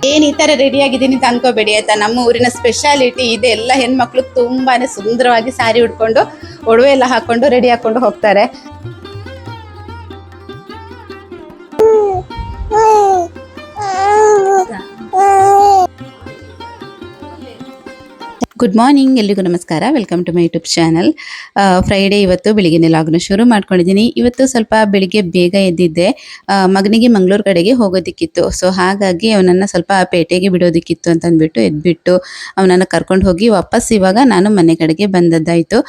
ಏನ್ ಈ ತರ ರೆಡಿ ಆಗಿದ್ದೀನಿ ಅಂತ ಅನ್ಕೋಬೇಡಿ ಆಯ್ತಾ. ನಮ್ಮ ಊರಿನ ಸ್ಪೆಷಾಲಿಟಿ ಇದೆ. ಎಲ್ಲ ಹೆಣ್ಮಕ್ಳು ತುಂಬಾನೇ ಸುಂದರವಾಗಿ ಸಾರಿ ಉಟ್ಕೊಂಡು ಒಡವೆ ಎಲ್ಲ ಹಾಕೊಂಡು ರೆಡಿ ಹಾಕೊಂಡು ಹೋಗ್ತಾರೆ. ಗುಡ್ ಮಾರ್ನಿಂಗ್, ಎಲ್ರಿಗೂ ನಮಸ್ಕಾರ. Welcome to my YouTube channel. Friday ಇವತ್ತು ಬೆಳಿಗ್ಗೆ ಲಾಗ್ನ ಶುರು ಮಾಡ್ಕೊಂಡಿದ್ದೀನಿ. ಇವತ್ತು ಸ್ವಲ್ಪ ಬೆಳಿಗ್ಗೆ ಬೇಗ ಎದ್ದಿದ್ದೆ. ಮಗನಿಗೆ ಮಂಗಳೂರು ಕಡೆಗೆ ಹೋಗೋದಿಕ್ಕಿತ್ತು. ಸೊ ಹಾಗಾಗಿ ಅವನನ್ನು ಸ್ವಲ್ಪ ಪೇಟೆಗೆ ಬಿಡೋದಿಕ್ಕಿತ್ತು ಅಂತ ಅಂದ್ಬಿಟ್ಟು ಎದ್ಬಿಟ್ಟು ಅವನನ್ನು ಕರ್ಕೊಂಡು ಹೋಗಿ ವಾಪಸ್ ಇವಾಗ ನಾನು ಮನೆ ಕಡೆಗೆ ಬಂದದ್ದಾಯಿತು.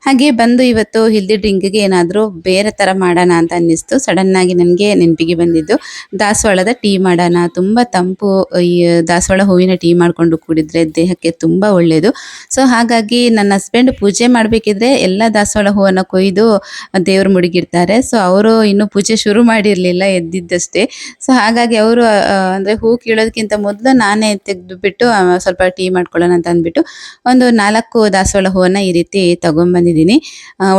ಹಾಗೆ ಬಂದು ಇವತ್ತು ಹೆಲ್ದಿ ಡ್ರಿಂಕ್ಗೆ ಏನಾದರೂ ಬೇರೆ ಥರ ಮಾಡೋಣ ಅಂತ ಅನ್ನಿಸ್ತು. ಸಡನ್ನಾಗಿ ನನಗೆ ನೆನಪಿಗೆ ಬಂದಿದ್ದು ದಾಸವಾಳದ ಟೀ ಮಾಡೋಣ. ತುಂಬ ತಂಪು ಈ ದಾಸವಾಳ ಹೂವಿನ ಟೀ ಮಾಡಿಕೊಂಡು ಕುಡಿದ್ರೆ ದೇಹಕ್ಕೆ ತುಂಬ ಒಳ್ಳೆಯದು. ಸೊ ಹಾಗಾಗಿ ನನ್ನ ಹಸ್ಬೆಂಡ್ ಪೂಜೆ ಮಾಡಬೇಕಿದ್ರೆ ಎಲ್ಲ ದಾಸವಾಳ ಹೂವನ್ನು ಕೊಯ್ದು ದೇವ್ರ ಮುಡಿಗಿರ್ತಾರೆ. ಸೊ ಅವರು ಇನ್ನೂ ಪೂಜೆ ಶುರು ಮಾಡಿರಲಿಲ್ಲ, ಎದ್ದಿದ್ದಷ್ಟೇ. ಸೊ ಹಾಗಾಗಿ ಅವರು ಅಂದರೆ ಹೂ ಕೀಳೋದಕ್ಕಿಂತ ಮೊದಲು ನಾನೇ ತೆಗೆದುಬಿಟ್ಟು ಸ್ವಲ್ಪ ಟೀ ಮಾಡ್ಕೊಳ್ಳೋಣ ಅಂತ ಅಂದ್ಬಿಟ್ಟು ಒಂದು 4 ದಾಸವಾಳ ಹೂವನ್ನು ಈ ರೀತಿ ತೊಗೊಂಬಂದಿದ್ದೀನಿ.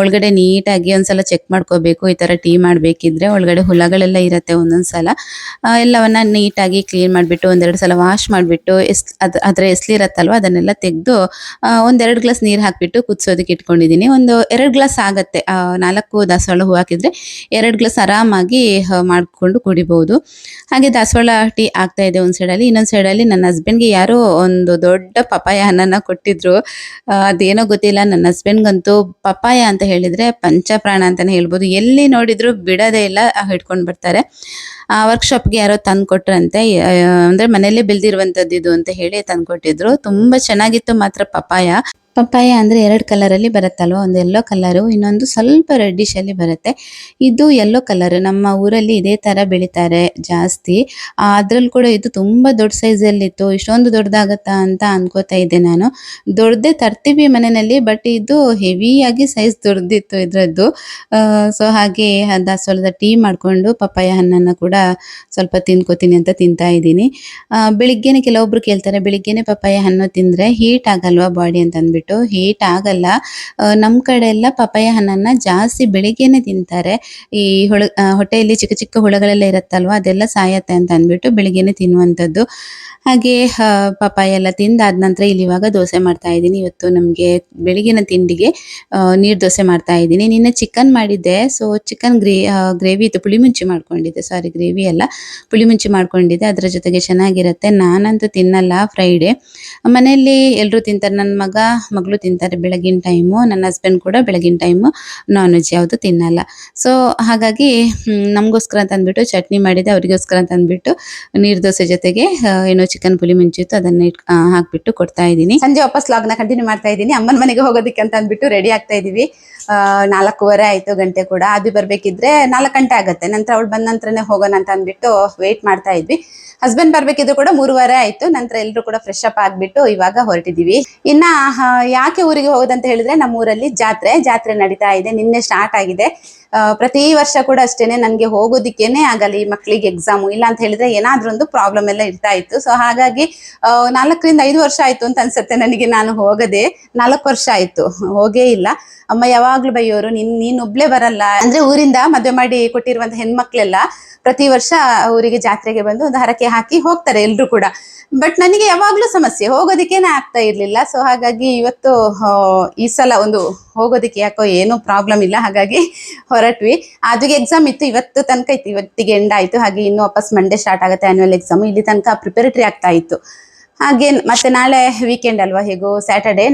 ಒಳಗಡೆ ನೀಟಾಗಿ ಒಂದ್ಸಲ ಚೆಕ್ ಮಾಡ್ಕೋಬೇಕು. ಈ ಥರ ಟೀ ಮಾಡಬೇಕಿದ್ರೆ ಒಳಗಡೆ ಹುಳಗಳೆಲ್ಲ ಇರುತ್ತೆ ಒಂದೊಂದು ಸಲ. ಎಲ್ಲವನ್ನ ನೀಟಾಗಿ ಕ್ಲೀನ್ ಮಾಡಿಬಿಟ್ಟು ಒಂದೆರಡು ಸಲ ವಾಶ್ ಮಾಡಿಬಿಟ್ಟು ಅದರ ಎಸ್ಲಿರತ್ತಲ್ವ ಅದನ್ನೆಲ್ಲ ತೆಗೆದು 1-2 ಗ್ಲಾಸ್ ನೀರು ಹಾಕಿಬಿಟ್ಟು ಕುದಿಸೋದಕ್ಕೆ ಇಟ್ಕೊಂಡಿದ್ದೀನಿ. ಒಂದು 2 ಗ್ಲಾಸ್ ಆಗುತ್ತೆ. 4 ದಾಸವಾಳ ಹೂ ಹಾಕಿದರೆ 2 ಗ್ಲಾಸ್ ಆರಾಮಾಗಿ ಮಾಡಿಕೊಂಡು ಕುಡಿಬಹುದು. ಹಾಗೆ ದಾಸವಾಳ ಟೀ ಆಗ್ತಾ ಇದೆ ಒಂದು ಸೈಡಲ್ಲಿ. ಇನ್ನೊಂದು ಸೈಡಲ್ಲಿ ನನ್ನ ಹಸ್ಬೆಂಡ್ಗೆ ಯಾರೋ ಒಂದು ದೊಡ್ಡ ಪಪಾಯ ಹಣ್ಣನ್ನು ಕೊಟ್ಟಿದ್ರು. ಅದೇನೋ ಗೊತ್ತಿಲ್ಲ, ನನ್ನ ಹಸ್ಬೆಂಡ್ಗಂತೂ ಪಪಾಯ ಅಂತ ಹೇಳಿದರೆ ಪಂಚಪ್ರಾಣ ಅಂತಲೇ ಹೇಳ್ಬೋದು. ಎಲ್ಲಿ ನೋಡಿದ್ರು ಬಿಡೋದೇ ಇಲ್ಲ, ಹಿಡ್ಕೊಂಡು ಬರ್ತಾರೆ. ವರ್ಕ್ಶಾಪ್ಗೆ ಯಾರೋ ತಂದು ಕೊಟ್ರಂತೆ, ಅಂದರೆ ಮನೆಯಲ್ಲೇ ಬೆಳೆದಿರುವಂಥದ್ದು ಇದು ಅಂತ ಹೇಳಿ ತಂದು ಕೊಟ್ಟಿದ್ರು. ತುಂಬ ಚೆನ್ನಾಗಿತ್ತು ಮಾತ್ರ ಪಪಾಯ ಅಂದರೆ 2 ಕಲರಲ್ಲಿ ಬರುತ್ತಲ್ವ, ಒಂದು ಯೆಲ್ಲೋ ಕಲರು, ಇನ್ನೊಂದು ಸ್ವಲ್ಪ ರೆಡ್ಡಿಶಲ್ಲಿ ಬರುತ್ತೆ. ಇದು ಯೆಲ್ಲೋ ಕಲರ್. ನಮ್ಮ ಊರಲ್ಲಿ ಇದೇ ಥರ ಬೆಳೀತಾರೆ ಜಾಸ್ತಿ. ಅದರಲ್ಲಿ ಕೂಡ ಇದು ತುಂಬ ದೊಡ್ಡ ಸೈಜಲ್ಲಿತ್ತು. ಇಷ್ಟೊಂದು ದೊಡ್ಡದಾಗತ್ತಾ ಅಂತ ಅನ್ಕೋತಾ ಇದ್ದೆ ನಾನು. ದೊಡ್ಡದೇ ತರ್ತೀವಿ ಮನೆಯಲ್ಲಿ, ಬಟ್ ಇದು ಹೆವಿಯಾಗಿ ಸೈಜ್ ದೊಡ್ಡದಿತ್ತು ಇದರದ್ದು. ಸೊ ಹಾಗೆ ದಾಸವಾಳದ ಟೀ ಮಾಡಿಕೊಂಡು ಪಪಾಯ ಹಣ್ಣನ್ನು ಕೂಡ ಸ್ವಲ್ಪ ತಿನ್ಕೋತೀನಿ ಅಂತ ತಿಂತಾ ಇದ್ದೀನಿ. ಬೆಳಿಗ್ಗೆನೆ ಕೆಲವೊಬ್ರು ಕೇಳ್ತಾರೆ, ಬೆಳಿಗ್ಗೆನೆ ಪಪಾಯ ಹಣ್ಣು ತಿಂದರೆ ಹೀಟ್ ಆಗಲ್ವಾ ಬಾಡಿ ಅಂತ ಅಂದ್ಬಿಟ್ಟು. ಹೀಟ್ ಆಗಲ್ಲ. ನಮ್ಮ ಕಡೆ ಎಲ್ಲ ಪಪಾಯ ಹಣ್ಣನ್ನು ಜಾಸ್ತಿ ಬೆಳಿಗ್ಗೆನೆ ತಿಂತಾರೆ. ಈ ಹೊಟ್ಟೆಯಲ್ಲಿ ಚಿಕ್ಕ ಚಿಕ್ಕ ಹುಳಗಳೆಲ್ಲ ಇರುತ್ತಲ್ವ, ಅದೆಲ್ಲ ಸಾಯತ್ತೆ ಅಂತ ಅಂದ್ಬಿಟ್ಟು ಬೆಳಿಗ್ಗೆನೆ ತಿನ್ನುವಂಥದ್ದು. ಹಾಗೆ ಪಪಾಯ ಎಲ್ಲ ತಿಂದಾದ ನಂತರ ಇಲ್ಲಿ ಇವಾಗ ದೋಸೆ ಮಾಡ್ತಾ ಇದ್ದೀನಿ. ಇವತ್ತು ನಮಗೆ ಬೆಳಿಗ್ಗಿನ ತಿಂಡಿಗೆ ನೀರು ದೋಸೆ ಮಾಡ್ತಾ ಇದ್ದೀನಿ. ನಿನ್ನೆ ಚಿಕನ್ ಮಾಡಿದ್ದೆ. ಸೊ ಚಿಕನ್ ಗ್ರೇವಿ ಇತ್ತು, ಪುಳಿಮುಂಚಿ ಮಾಡ್ಕೊಂಡಿದ್ದೆ. ಸಾರಿ, ಗ್ರೇವಿ ಅಲ್ಲ, ಪುಳಿಮುಂಚಿ ಮಾಡ್ಕೊಂಡಿದ್ದೆ. ಅದರ ಜೊತೆಗೆ ಚೆನ್ನಾಗಿರುತ್ತೆ. ನಾನಂತೂ ತಿನ್ನಲ್ಲ ಫ್ರೈಡೇ. ಮನೆಯಲ್ಲಿ ಎಲ್ಲರೂ ತಿಂತಾರೆ. ನನ್ನ ಮಗಳು ತಿಂತಾರೆ ಬೆಳಗಿನ ಟೈಮು. ನನ್ನ ಹಸ್ಬೆಂಡ್ ಕೂಡ ಬೆಳಗಿನ ಟೈಮು ನಾನ್ ವೆಜ್ ಯಾವುದು ತಿನ್ನಲ್ಲ. ಸೊ ಹಾಗಾಗಿ ನಮಗೋಸ್ಕರ ಅಂತ ಅಂದ್ಬಿಟ್ಟು ಚಟ್ನಿ ಮಾಡಿದೆ, ಅವರಿಗೋಸ್ಕರ ಅಂತ ಅಂದ್ಬಿಟ್ಟು ನೀರು ದೋಸೆ ಜೊತೆಗೆ ಏನೋ ಚಿಕನ್ ಪುಳಿ ಮುಂಚಿತ್ತು ಅದನ್ನ ಹಾಕ್ಬಿಟ್ಟು ಕೊಡ್ತಾ ಇದ್ದೀನಿ. ಸಂಜೆ ವಾಪಸ್ ಲಾಗ್ನ ಕಂಟಿನ್ಯೂ ಮಾಡ್ತಾ ಇದ್ದೀನಿ. ಅಮ್ಮನ ಮನೆಗೆ ಹೋಗೋದಕ್ಕೆ ಅಂತ ಅಂದ್ಬಿಟ್ಟು ರೆಡಿ ಆಗ್ತಾ ಇದೀವಿ. 4:15 ಆಯ್ತು, ಗಂಟೆ ಕೂಡ. ಅದು ಬರ್ಬೇಕಿದ್ರೆ 4 ಗಂಟೆ ಆಗುತ್ತೆ. ನಂತರ ಅವಳು ಬಂದ ನಂತರನೇ ಹೋಗೋಣ ಅಂತ ಅಂದ್ಬಿಟ್ಟು ವೇಟ್ ಮಾಡ್ತಾ ಇದ್ವಿ. ಹಸ್ಬೆಂಡ್ ಬರ್ಬೇಕಿದ್ರು ಕೂಡ 3:15 ಆಯ್ತು. ನಂತರ ಎಲ್ಲರೂ ಕೂಡ ಫ್ರೆಶ್ ಅಪ್ ಆಗ್ಬಿಟ್ಟು ಇವಾಗ ಹೊರಟಿದೀವಿ. ಇನ್ನ ಯಾಕೆ ಊರಿಗೆ ಹೋಗೋದಂತ ಹೇಳಿದ್ರೆ, ನಮ್ಮ ಊರಲ್ಲಿ ಜಾತ್ರೆ ನಡೀತಾ ಇದೆ. ನಿನ್ನೆ ಸ್ಟಾರ್ಟ್ ಆಗಿದೆ. ಪ್ರತಿ ವರ್ಷ ಕೂಡ ಅಷ್ಟೇನೆ, ನನಗೆ ಹೋಗೋದಿಕ್ಕೇನೆ ಆಗಲ್ಲ. ಈ ಮಕ್ಕಳಿಗೆ ಎಕ್ಸಾಮು ಇಲ್ಲ ಅಂತ ಹೇಳಿದ್ರೆ ಏನಾದ್ರೂ ಒಂದು ಪ್ರಾಬ್ಲಮ್ ಎಲ್ಲ ಇರ್ತಾ ಇತ್ತು. ಸೊ ಹಾಗಾಗಿ 4-5 ವರ್ಷ ಆಯ್ತು ಅಂತ ಅನ್ಸುತ್ತೆ ನನಗೆ ನಾನು ಹೋಗದೆ. 4 ವರ್ಷ ಆಯ್ತು ಹೋಗೇ ಇಲ್ಲ. ಅಮ್ಮ ಯಾವಾಗ್ಲೂ ಬೈಯೋರು, ನೀನ್ ಒಬ್ಳೆ ಬರಲ್ಲ ಅಂದ್ರೆ. ಊರಿಂದ ಮದುವೆ ಮಾಡಿ ಕೊಟ್ಟಿರುವಂತ ಹೆಣ್ಮಕ್ಳೆಲ್ಲ ಪ್ರತಿ ವರ್ಷ ಊರಿಗೆ ಜಾತ್ರೆಗೆ ಬಂದು ಒಂದು ಹರಕೆ ಹಾಕಿ ಹೋಗ್ತಾರೆ ಎಲ್ರು ಕೂಡ. ಬಟ್ ನನಗೆ ಯಾವಾಗ್ಲೂ ಸಮಸ್ಯೆ, ಹೋಗೋದಿಕ್ಕೇನೆ ಆಗ್ತಾ ಇರ್ಲಿಲ್ಲ. ಸೊ ಹಾಗಾಗಿ ಇವತ್ತು ಈ ಸಲ ಒಂದು ಹೋಗೋದಿಕ್ಕೆ ಯಾಕೋ ಏನೂ ಪ್ರಾಬ್ಲಮ್ ಇಲ್ಲ, ಹಾಗಾಗಿ ಹೊರಟ್ವಿ. ಅದಕ್ಕೆ ಎಕ್ಸಾಮ್ ಇತ್ತು, ಇವತ್ತು ತನಕ ಇತ್ತು. ಇವತ್ತಿಗೆ ಎಂಡ್ ಆಯ್ತು. ಹಾಗೆ ಇನ್ನು ವಾಪಸ್ ಮಂಡೇ ಸ್ಟಾರ್ಟ್ ಆಗುತ್ತೆ ಆನ್ಯುವಲ್ ಎಕ್ಸಾಮ್. ಇಲ್ಲಿ ತನಕ ಪ್ರಿಪರೇಟರಿ ಆಗ್ತಾ ಇತ್ತು. ಹಾಗೆ ಮತ್ತೆ ನಾಳೆ ವೀಕೆಂಡ್ ಅಲ್ವಾ, ಹೇಗೋ ಸ್ಯಾಟರ್ಡೆ,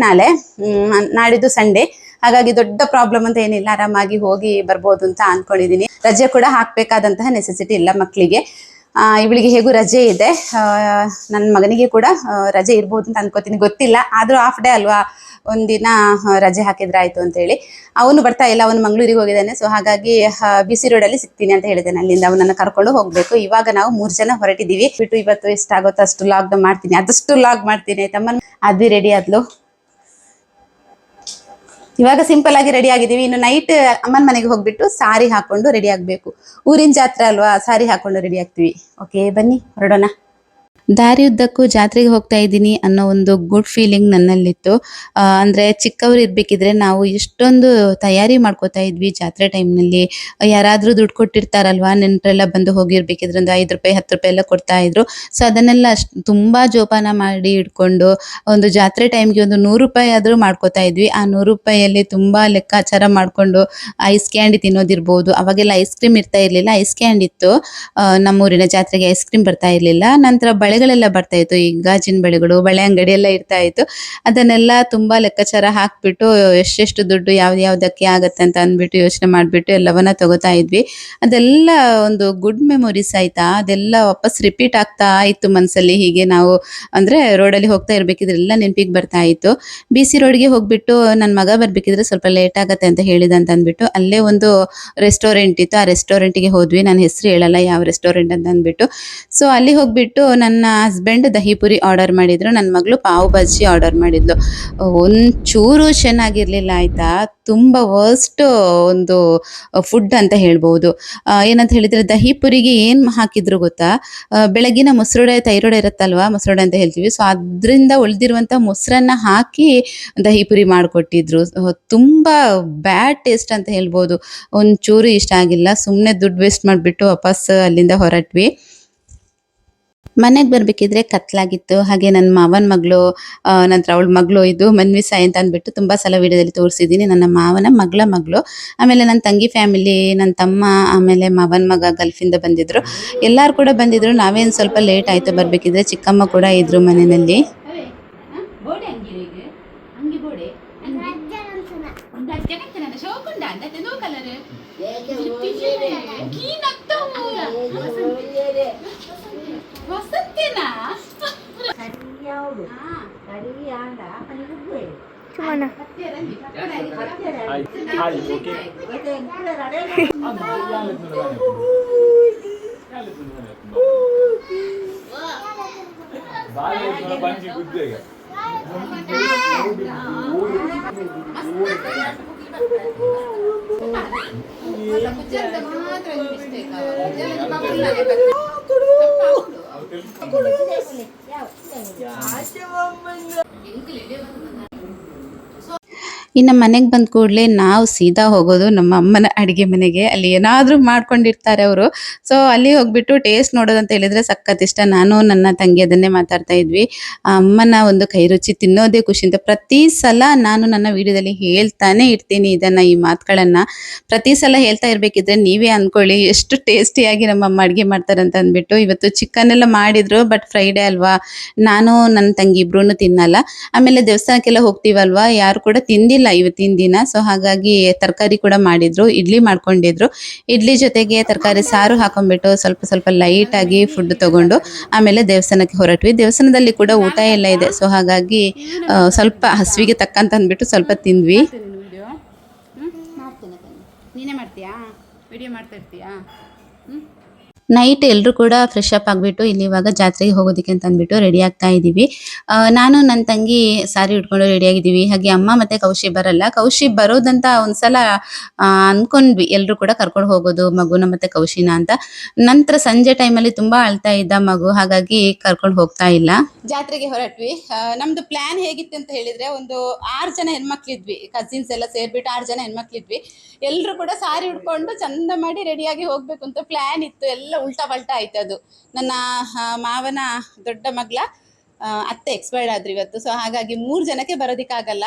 ನಾಡಿದ್ದು ಸಂಡೇ. ಹಾಗಾಗಿ ದೊಡ್ಡ ಪ್ರಾಬ್ಲಮ್ ಅಂತ ಏನಿಲ್ಲ, ಆರಾಮಾಗಿ ಹೋಗಿ ಬರ್ಬೋದು ಅಂತ ಅನ್ಕೊಂಡಿದೀನಿ. ರಜೆ ಕೂಡ ಹಾಕ್ಬೇಕಾದಂತಹ ನೆಸೆಸಿಟಿ ಇಲ್ಲ ಮಕ್ಕಳಿಗೆ. ಇವಳಿಗೆ ಹೇಗೂ ರಜೆ ಇದೆ. ನನ್ನ ಮಗನಿಗೆ ಕೂಡ ರಜೆ ಇರ್ಬೋದು ಅಂತ ಅನ್ಕೋತೀನಿ, ಗೊತ್ತಿಲ್ಲ. ಆದ್ರೂ ಹಾಫ್ ಡೇ ಅಲ್ವಾ, ಒಂದಿನ ರಜೆ ಹಾಕಿದ್ರೆ ಆಯ್ತು ಅಂತ ಹೇಳಿ. ಅವನು ಬರ್ತಾ ಇಲ್ಲ, ಅವನು ಮಂಗಳೂರಿಗೆ ಹೋಗಿದ್ದಾನೆ. ಸೊ ಹಾಗಾಗಿ ಬಿಸಿ ರೋಡಲ್ಲಿ ಸಿಗ್ತೀನಿ ಅಂತ ಹೇಳಿದ್ದೇನೆ. ಅಲ್ಲಿಂದ ಅವನನ್ನು ಕರ್ಕೊಂಡು ಹೋಗ್ಬೇಕು. ಇವಾಗ ನಾವು 3 ಜನ ಹೊರಟಿದೀವಿ. ಬಿಟ್ಟು ಇವತ್ತು ಎಷ್ಟಾಗುತ್ತೋ ಅಷ್ಟು ಲಾಗ್ ಮಾಡ್ತೀನಿ, ಆದಷ್ಟು ಲಾಗ್ ಮಾಡ್ತೀನಿ. ತಮ್ಮನ್ ಅದ್ವಿ ರೆಡಿ ಆದ್ಲು. ಇವಾಗ ಸಿಂಪಲ್ ಆಗಿ ರೆಡಿ ಆಗಿದ್ದೀವಿ. ಇನ್ನು ನೈಟ್ ಅಮ್ಮನ ಮನೆಗೆ ಹೋಗ್ಬಿಟ್ಟು ಸಾರಿ ಹಾಕೊಂಡು ರೆಡಿ ಆಗ್ಬೇಕು. ಊರಿನ ಜಾತ್ರೆ ಅಲ್ವಾ, ಸಾರಿ ಹಾಕೊಂಡು ರೆಡಿ ಆಗ್ತೀವಿ. ಓಕೆ, ಬನ್ನಿ ಹೊರಡೋಣ. ದಾರಿಯುದ್ದಕ್ಕೂ ಜಾತ್ರೆಗೆ ಹೋಗ್ತಾ ಇದ್ದೀನಿ ಅನ್ನೋ ಒಂದು ಗುಡ್ ಫೀಲಿಂಗ್ ನನ್ನಲ್ಲಿತ್ತು. ಅಂದರೆ ಚಿಕ್ಕವರು ಇರಬೇಕಿದ್ರೆ ನಾವು ಎಷ್ಟೊಂದು ತಯಾರಿ ಮಾಡ್ಕೋತಾ ಇದ್ವಿ ಜಾತ್ರೆ ಟೈಮ್‌ನಲ್ಲಿ. ಯಾರಾದರೂ ದುಡ್ಡು ಕೊಟ್ಟಿರ್ತಾರಲ್ವಾ, ನೆಂಟರೆಲ್ಲ ಬಂದು ಹೋಗಿರ್ಬೇಕಿದ್ರೆ ಒಂದು ₹5, ₹10 ಎಲ್ಲ ಕೊಡ್ತಾ ಇದ್ರು. ಸೊ ಅದನ್ನೆಲ್ಲ ತುಂಬ ಜೋಪಾನ ಮಾಡಿ ಇಟ್ಕೊಂಡು ಒಂದು ಜಾತ್ರೆ ಟೈಮ್‌ಗೆ ಒಂದು ₹100 ಆದರೂ ಮಾಡ್ಕೋತಾ ಇದ್ವಿ. ಆ ₹100ಯಲ್ಲಿ ತುಂಬ ಲೆಕ್ಕಾಚಾರ ಮಾಡಿಕೊಂಡು ಐಸ್ ಕ್ಯಾಂಡಿ ತಿನ್ನೋದಿರ್ಬೋದು. ಅವಾಗೆಲ್ಲ ಐಸ್ ಕ್ರೀಮ್ ಇರ್ತಾ ಇರಲಿಲ್ಲ. ಐಸ್ ಕ್ಯಾಂಡಿ ಇತ್ತು. ನಮ್ಮೂರಿನ ಜಾತ್ರೆಗೆ ಐಸ್ ಕ್ರೀಮ್ ಬರ್ತಾ ಇರಲಿಲ್ಲ. ನಂತರ ಬಳೆಗಳೆಲ್ಲ ಬರ್ತಾ ಇತ್ತು. ಈ ಗಾಜಿನ ಬಳೆಗಳು, ಬಳೆ ಅಂಗಡಿ ಎಲ್ಲ ಇರ್ತಾ ಇತ್ತು. ಅದನ್ನೆಲ್ಲ ತುಂಬಾ ಲೆಕ್ಕಾಚಾರ ಹಾಕ್ಬಿಟ್ಟು ಎಷ್ಟೆಷ್ಟು ದುಡ್ಡು ಯಾವ್ದ್ಯಾವ್ದಕ್ಕೆ ಆಗತ್ತೆ ಅಂತ ಅಂದ್ಬಿಟ್ಟು ಯೋಚನೆ ಮಾಡ್ಬಿಟ್ಟು ಎಲ್ಲವನ್ನ ತಗೋತಾ ಇದ್ವಿ. ಅದೆಲ್ಲ ಒಂದು ಗುಡ್ ಮೆಮೊರೀಸ್ ಆಯ್ತಾ. ಅದೆಲ್ಲ ವಾಪಸ್ ರಿಪೀಟ್ ಆಗ್ತಾ ಇತ್ತು ಮನಸ್ಸಲ್ಲಿ. ಹೀಗೆ ನಾವು ಅಂದ್ರೆ ರೋಡಲ್ಲಿ ಹೋಗ್ತಾ ಇರ್ಬೇಕಿದ್ರೆ ಎಲ್ಲ ನೆನಪಿಗೆ ಬರ್ತಾ ಇತ್ತು. BC ರೋಡ್‌ಗೆ ಹೋಗ್ಬಿಟ್ಟು ನನ್ನ ಮಗ ಬರ್ಬೇಕಿದ್ರೆ ಸ್ವಲ್ಪ ಲೇಟ್ ಆಗತ್ತೆ ಅಂತ ಹೇಳಿದ ಅಂತ ಅಂದ್ಬಿಟ್ಟು ಅಲ್ಲೇ ಒಂದು ರೆಸ್ಟೋರೆಂಟ್ ಇತ್ತು. ಆ ರೆಸ್ಟೋರೆಂಟಿಗೆ ಹೋದ್ವಿ. ನಾನು ಹೆಸರು ಹೇಳಲ್ಲ ಯಾವ ರೆಸ್ಟೋರೆಂಟ್ ಅಂತ ಅಂದ್ಬಿಟ್ಟು. ಸೊ ಅಲ್ಲಿ ಹೋಗ್ಬಿಟ್ಟು ನನ್ನ ಹಸ್ಬೆಂಡ್ ದಹಿಪುರಿ ಆರ್ಡರ್ ಮಾಡಿದ್ರು. ನನ್ನ ಮಗಳು ಪಾವ್ ಭಾಜಿ ಆರ್ಡರ್ ಮಾಡಿದ್ಲು. ಒಂಚೂರು ಚೆನ್ನಾಗಿರ್ಲಿಲ್ಲ ಆಯ್ತಾ. ತುಂಬ ವರ್ಸ್ಟ್ ಒಂದು ಫುಡ್ ಅಂತ ಹೇಳ್ಬೋದು. ಏನಂತ ಹೇಳಿದ್ರೆ ದಹಿಪುರಿಗೆ ಏನು ಹಾಕಿದ್ರು ಗೊತ್ತಾ? ಬೆಳಗಿನ ಮೊಸರುಡೆ ತೈರೋಡೆ ಇರುತ್ತಲ್ವಾ, ಮೊಸರುಡೆ ಅಂತ ಹೇಳ್ತೀವಿ. ಸೊ ಅದರಿಂದ ಉಳಿದಿರುವಂಥ ಮೊಸರನ್ನ ಹಾಕಿ ದಹಿಪುರಿ ಮಾಡಿಕೊಟ್ಟಿದ್ರು. ತುಂಬ ಬ್ಯಾಡ್ ಟೇಸ್ಟ್ ಅಂತ ಹೇಳ್ಬೋದು. ಒಂಚೂರು ಇಷ್ಟ ಆಗಿಲ್ಲ. ಸುಮ್ಮನೆ ದುಡ್ಡು ವೇಸ್ಟ್ ಮಾಡಿಬಿಟ್ಟು ವಾಪಸ್ ಅಲ್ಲಿಂದ ಹೊರಟ್ವಿ. ಮನೆಗೆ ಬರಬೇಕಿದ್ರೆ ಕತ್ಲಾಗಿತ್ತು. ಹಾಗೆ ನನ್ನ ಮಾವನ ಮಗಳು, ನಂತರ ಅವಳ ಮಗಳು, ಇದು ಮನ್ವಿ ಸಾಯಿ ಅಂತ ಅಂದ್ಬಿಟ್ಟು ತುಂಬ ಸಲ ವಿಡಿಯೋದಲ್ಲಿ ತೋರಿಸಿದ್ದೀನಿ. ನನ್ನ ಮಾವನ ಮಗಳ ಮಗಳು. ಆಮೇಲೆ ನನ್ನ ತಂಗಿ ಫ್ಯಾಮಿಲಿ, ನನ್ನ ತಮ್ಮ, ಆಮೇಲೆ ಮಾವನ ಮಗ ಗಲ್ಫಿಂದ ಬಂದಿದ್ರು. ಎಲ್ಲರೂ ಕೂಡ ಬಂದಿದ್ರು. ನಾವೇನು ಸ್ವಲ್ಪ ಲೇಟ್ ಆಯಿತು ಬರಬೇಕಿದ್ರೆ. ಚಿಕ್ಕಮ್ಮ ಕೂಡ ಇದ್ರು ಮನೆಯಲ್ಲಿ. Cuma ಇನ್ನು ಮನೆಗೆ ಬಂದ ಕೂಡಲೇ ನಾವು ಸೀದಾ ಹೋಗೋದು ನಮ್ಮ ಅಮ್ಮನ ಅಡುಗೆ ಮನೆಗೆ. ಅಲ್ಲಿ ಏನಾದರೂ ಮಾಡ್ಕೊಂಡಿರ್ತಾರೆ ಅವರು. ಸೊ ಅಲ್ಲಿ ಹೋಗ್ಬಿಟ್ಟು ಟೇಸ್ಟ್ ನೋಡೋದಂತ ಹೇಳಿದರೆ ಸಖತ್ ಇಷ್ಟ. ನಾನು ನನ್ನ ತಂಗಿ ಅದನ್ನೇ ಮಾತಾಡ್ತಾ ಇದ್ವಿ. ಆ ಅಮ್ಮನ ಒಂದು ಕೈ ರುಚಿ ತಿನ್ನೋದೇ ಖುಷಿ ಅಂತ. ಪ್ರತಿ ಸಲ ನಾನು ನನ್ನ ವಿಡಿಯೋದಲ್ಲಿ ಹೇಳ್ತಾನೆ ಇರ್ತೀನಿ ಇದನ್ನು, ಈ ಮಾತುಗಳನ್ನು. ಪ್ರತಿ ಸಲ ಹೇಳ್ತಾ ಇರಬೇಕಿದ್ರೆ ನೀವೇ ಅಂದ್ಕೊಳ್ಳಿ ಎಷ್ಟು ಟೇಸ್ಟಿಯಾಗಿ ನಮ್ಮ ಅಮ್ಮ ಅಡುಗೆ ಮಾಡ್ತಾರೆ ಅಂತ ಅಂದ್ಬಿಟ್ಟು. ಇವತ್ತು ಚಿಕನ್ ಎಲ್ಲ ಮಾಡಿದ್ರು, ಬಟ್ ಫ್ರೈಡೇ ಅಲ್ವಾ, ನಾನು ನನ್ನ ತಂಗಿ ಇಬ್ರೂ ತಿನ್ನಲ್ಲ. ಆಮೇಲೆ ದೇವಸ್ಥಾನಕ್ಕೆಲ್ಲ ಹೋಗ್ತೀವಲ್ವಾ, ಯಾರು ಕೂಡ ತಿಂದಿಲ್ಲ ಇವತ್ತಿನ ದಿನ. ಸೊ ಹಾಗಾಗಿ ತರಕಾರಿ ಕೂಡ ಮಾಡಿದ್ರು, ಇಡ್ಲಿ ಮಾಡ್ಕೊಂಡಿದ್ರು. ಇಡ್ಲಿ ಜೊತೆಗೆ ತರಕಾರಿ ಸಾರು ಹಾಕೊಂಡ್ಬಿಟ್ಟು ಸ್ವಲ್ಪ ಸ್ವಲ್ಪ ಲೈಟ್ ಆಗಿ ಫುಡ್ ತಗೊಂಡು ಆಮೇಲೆ ದೇವಸ್ಥಾನಕ್ಕೆ ಹೊರಟ್ವಿ. ದೇವಸ್ಥಾನದಲ್ಲಿ ಕೂಡ ಊಟ ಎಲ್ಲ ಇದೆ. ಸೊ ಹಾಗಾಗಿ ಸ್ವಲ್ಪ ಹಸಿವಿಗೆ ತಕ್ಕಂತ ಅಂದ್ಬಿಟ್ಟು ಸ್ವಲ್ಪ ತಿಂದ್ವಿ. ನೀನೇ ಮಾಡ್ತೀಯಾ? ವಿಡಿಯೋ ಮಾಡ್ತಾ ಇರ್ತೀಯಾ? ನೈಟ್ ಎಲ್ಲರೂ ಕೂಡ ಫ್ರೆಶ್ ಅಪ್ ಆಗಿಬಿಟ್ಟು ಇಲ್ಲಿ ಇವಾಗ ಜಾತ್ರೆಗೆ ಹೋಗೋದಕ್ಕೆ ಅಂತ ಅಂದ್ಬಿಟ್ಟು ರೆಡಿ ಆಗ್ತಾ ಇದ್ದೀವಿ. ನಾನು ನನ್ನ ತಂಗಿ ಸಾರಿ ಉಟ್ಕೊಂಡು ರೆಡಿ ಆಗಿದ್ದೀವಿ. ಹಾಗೆ ಅಮ್ಮ ಮತ್ತು ಕೌಶಿ ಬರಲ್ಲ. ಕೌಶಿ ಬರೋದಂತ ಒಂದ್ಸಲ ಅಂದ್ಕೊಂಡ್ವಿ, ಎಲ್ಲರೂ ಕೂಡ ಕರ್ಕೊಂಡು ಹೋಗೋದು ಮಗುನ ಮತ್ತು ಕೌಶಿನ ಅಂತ. ನಂತರ ಸಂಜೆ ಟೈಮಲ್ಲಿ ತುಂಬ ಅಳ್ತಾ ಇದ್ದ ಮಗು, ಹಾಗಾಗಿ ಕರ್ಕೊಂಡು ಹೋಗ್ತಾ ಇಲ್ಲ. ಜಾತ್ರೆಗೆ ಹೊರಟ್ವಿ. ನಮ್ದು ಪ್ಲಾನ್ ಹೇಗಿತ್ತು ಅಂತ ಹೇಳಿದ್ರೆ, ಒಂದು 6 ಜನ ಹೆಣ್ಮಕ್ಳಿದ್ವಿ, ಕಸಿನ್ಸ್ ಎಲ್ಲ ಸೇರಿಬಿಟ್ಟು 6 ಜನ ಹೆಣ್ಮಕ್ಳಿದ್ವಿ. ಎಲ್ಲರೂ ಕೂಡ ಸಾರಿ ಉಟ್ಕೊಂಡು ಚಂದ ಮಾಡಿ ರೆಡಿಯಾಗಿ ಹೋಗ್ಬೇಕು ಅಂತ ಪ್ಲಾನ್ ಇತ್ತು. ಎಲ್ಲ ಉಲ್ಟಾ ಪಲ್ಟಾ ಆಯ್ತು ಅದು. ನನ್ನ ಮಾವನ ದೊಡ್ಡ ಮಗಳ ಅತ್ತೆ ಎಕ್ಸ್ಪೈರ್ಡ್ ಆದ್ರು ಇವತ್ತು. ಸೊ ಹಾಗಾಗಿ 3 ಜನಕ್ಕೆ ಬರೋದಕ್ಕಾಗಲ್ಲ.